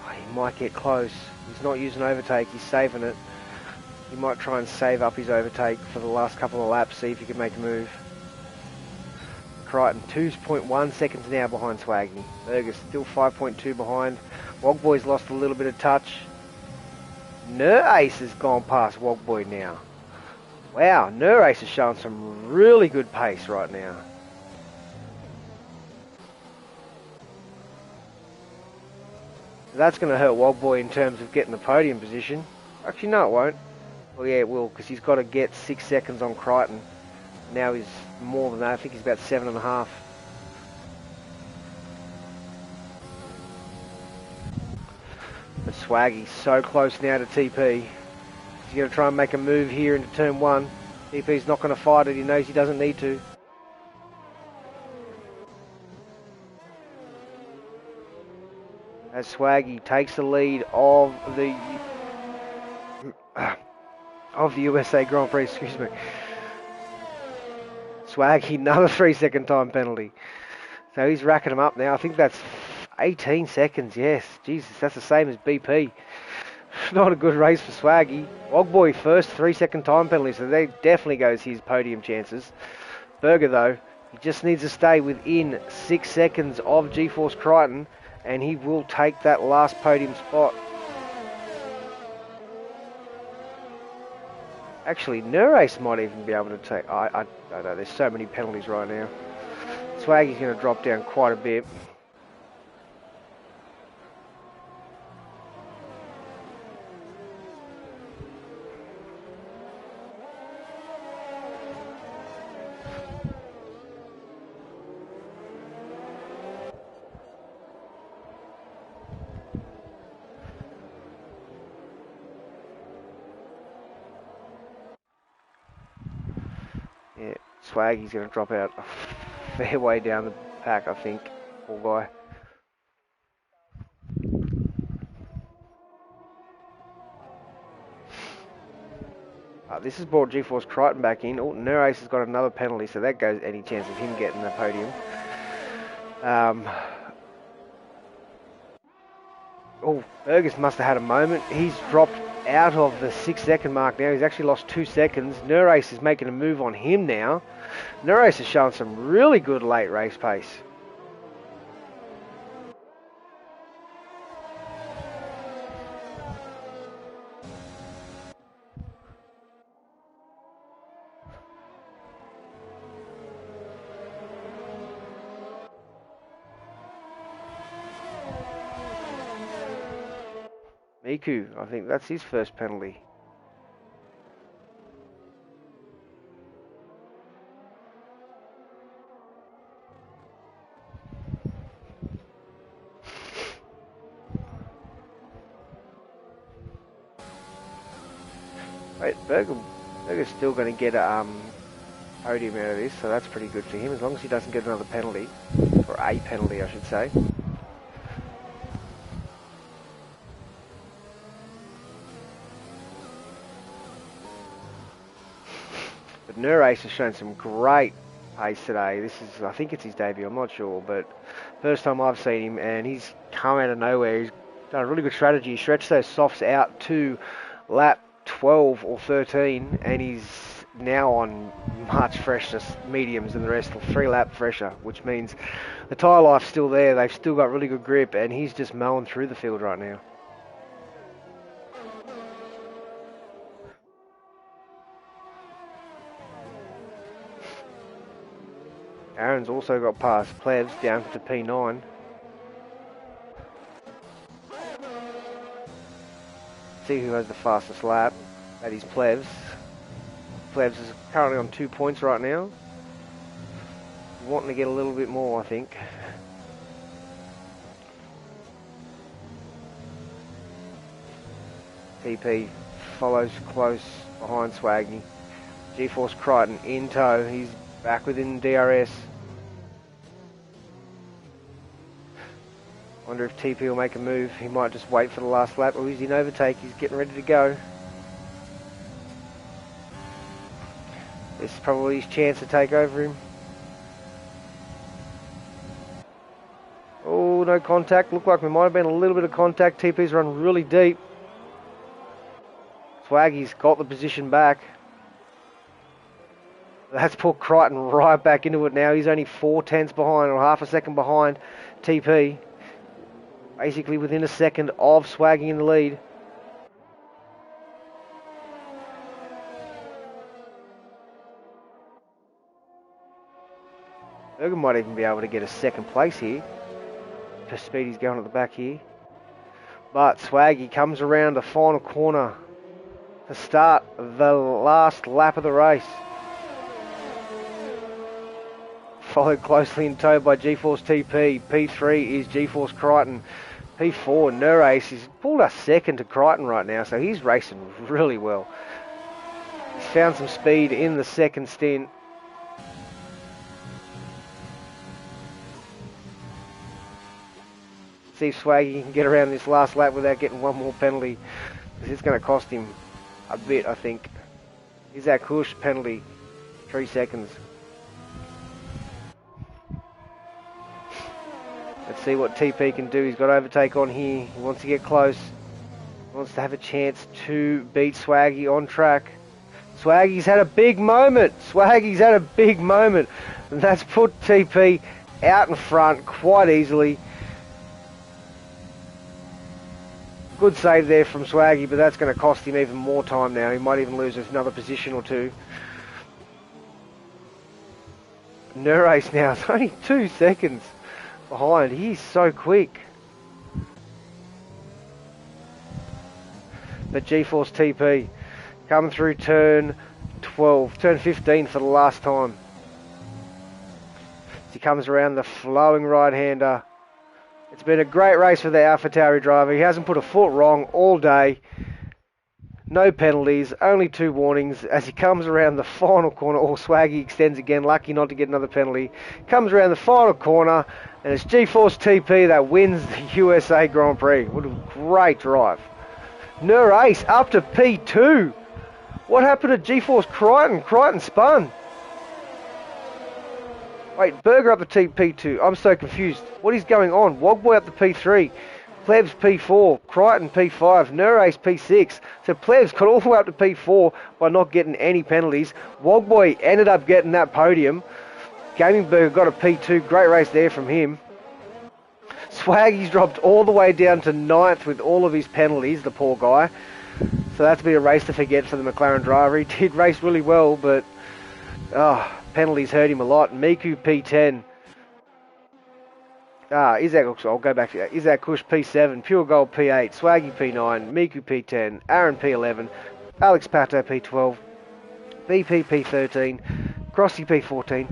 Oh, he might get close. He's not using overtake, he's saving it. He might try and save up his overtake for the last couple of laps, see if he can make a move. Crichton, 2.1 seconds now behind Swaggy. Berger's still 5.2 behind. Wogboy's lost a little bit of touch. Ace has gone past Wogboy now. Wow, Ace is showing some really good pace right now. That's going to hurt Wogboy in terms of getting the podium position. Actually, no, it won't. Well, yeah, it will, because he's got to get 6 seconds on Crichton. Now he's more than that. I think he's about 7.5. But Swaggy's so close now to TP. He's going to try and make a move here into turn 1. TP's not going to fight it. He knows he doesn't need to. As Swaggy takes the lead of the USA Grand Prix, excuse me. Swaggy, another 3-second time penalty. So he's racking them up now. I think that's 18 seconds, yes. Jesus, that's the same as BP. Not a good race for Swaggy. Wogboy first 3-second time penalty, so that definitely goes his podium chances. Berger, though, he just needs to stay within 6 seconds of GeForce Crichton, and he will take that last podium spot. Actually, Nurace might even be able to take... I don't know, there's so many penalties right now. Swaggy's going to drop down quite a bit. Yeah, Swaggy's going to drop out a fair way down the pack, I think. Poor guy. This has brought GeForce Crichton back in. Oh, Nurace has got another penalty, so that goes any chance of him getting the podium. Oh, Burgess must have had a moment. He's dropped out of the 6 second mark now. He's actually lost 2 seconds. Nurace is making a move on him now. Nurace is showing some really good late race pace. Miku, I think that's his first penalty. Wait, Berger's still going to get a podium out of this, so that's pretty good for him, as long as he doesn't get another penalty, or a penalty I should say. But Nurace has shown some great pace today. This is, I think it's his debut, I'm not sure, but first time I've seen him, and he's come out of nowhere. He's done a really good strategy. He stretched those softs out to lap 12 or 13, and he's now on much fresher mediums than the rest, 3 lap fresher, which means the tyre life's still there. They've still got really good grip, and he's just mowing through the field right now. Aaron's also got past Plebs down to P9. See who has the fastest lap. That is Plebs. Plebs is currently on 2 points right now. Wanting to get a little bit more, I think. TP follows close behind Swaggy. GeForce Crichton in tow. He's back within DRS. Wonder if TP will make a move. He might just wait for the last lap, or he's in overtake. He's getting ready to go. This is probably his chance to take over him. Oh, no contact. Looked like there might have been a little bit of contact. TP's run really deep. Swaggy's got the position back. That's put Crichton right back into it now. He's only 4/10 behind, or half a second behind TP. Basically within a second of Swaggy in the lead. Berger might even be able to get a second place here. For Speedy's going at the back here. But Swaggy comes around the final corner to start the last lap of the race. Followed closely in tow by GeForce TP. P3 is GeForce Crichton. P4, Nurace, he's pulled us second to Crichton right now, so he's racing really well. He's found some speed in the second stint. See if Swaggy can get around this last lap without getting one more penalty. This is going to cost him a bit, I think. Is that Kush penalty? 3 seconds. Let's see what TP can do. He's got overtake on here. He wants to get close. He wants to have a chance to beat Swaggy on track. Swaggy's had a big moment. Swaggy's had a big moment. And that's put TP out in front quite easily. Good save there from Swaggy, but that's going to cost him even more time now. He might even lose another position or two. Nurace now is only 2 seconds behind. He's so quick. But GeForce TP coming through turn 12, turn 15 for the last time. As he comes around the flowing right-hander. It's been a great race for the AlphaTauri driver. He hasn't put a foot wrong all day. No penalties, only 2 warnings. As he comes around the final corner, Swaggy extends again, lucky not to get another penalty. Comes around the final corner, and it's GeForce TP that wins the USA Grand Prix. What a great drive. Nurace up to P2. What happened to GeForce Crichton? Crichton spun. Wait, Berger up to P2. I'm so confused. What is going on? Wogboy up to P3. Plebs P4, Crichton P5, Nurace P6. So Plebs got all the way up to P4 by not getting any penalties. Wogboy ended up getting that podium. Gaming Burger got a P2. Great race there from him. Swaggy's dropped all the way down to 9th with all of his penalties, the poor guy. So that's been a race to forget for the McLaren driver. He did race really well, but penalties hurt him a lot. Miku P10. I'll go back to that. Isaac Kush P7, Pure Gold P8, Swaggy P9, Miku P10, Aaron P11, Alex Pato P12, BP P13, Crossy P14.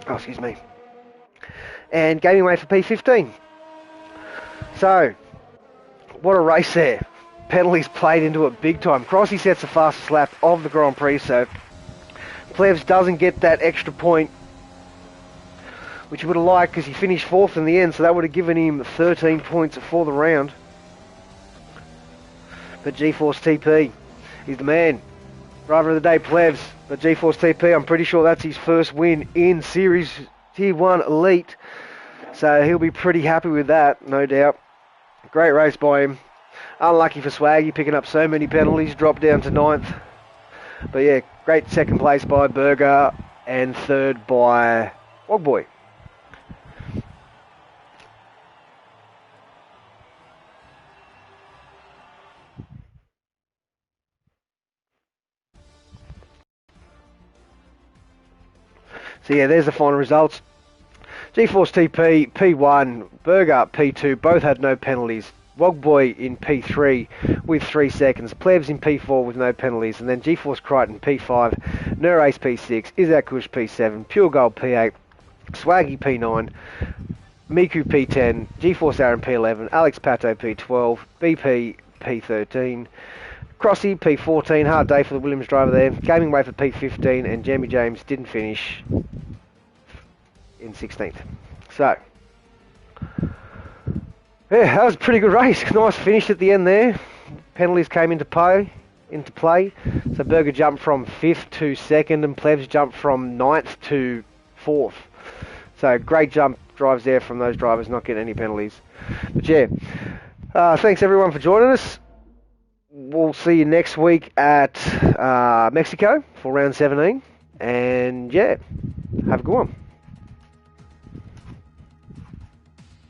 Oh, excuse me. And Gaming Way for P15. So, what a race there. Penalties played into it big time. Crossy sets the fastest lap of the Grand Prix, so Plebs doesn't get that extra point, which he would have liked because he finished 4th in the end, so that would have given him 13 points for the round. But GeForce TP, he's the man. Driver of the day, Plebs. But GeForce TP, I'm pretty sure that's his first win in Series Tier 1 Elite. So he'll be pretty happy with that, no doubt. Great race by him. Unlucky for Swaggy, picking up so many penalties, dropped down to 9th. But yeah, great second place by Berger and third by Wogboy. So yeah, there's the final results. GeForce TP, P1, Berger, P2, both had no penalties. Wogboy in P3 with 3 seconds. Plebs in P4 with no penalties. And then GeForce Crichton P5, Nurace P6, Isaac Kush P7, Pure Gold P8, Swaggy P9, Miku P10, GeForce Aaron P11, Alex Pato P12, BP P13, Crossy P14, hard day for the Williams driver there. Gaming Way for P15, and Jamie James didn't finish in 16th. So, yeah, that was a pretty good race. Nice finish at the end there. Penalties came into play. So Berger jumped from 5th to 2nd, and Plebs jumped from 9th to 4th. So great jump drives there from those drivers, not getting any penalties. But yeah, thanks everyone for joining us. We'll see you next week at Mexico for round 17. And yeah, have a good one.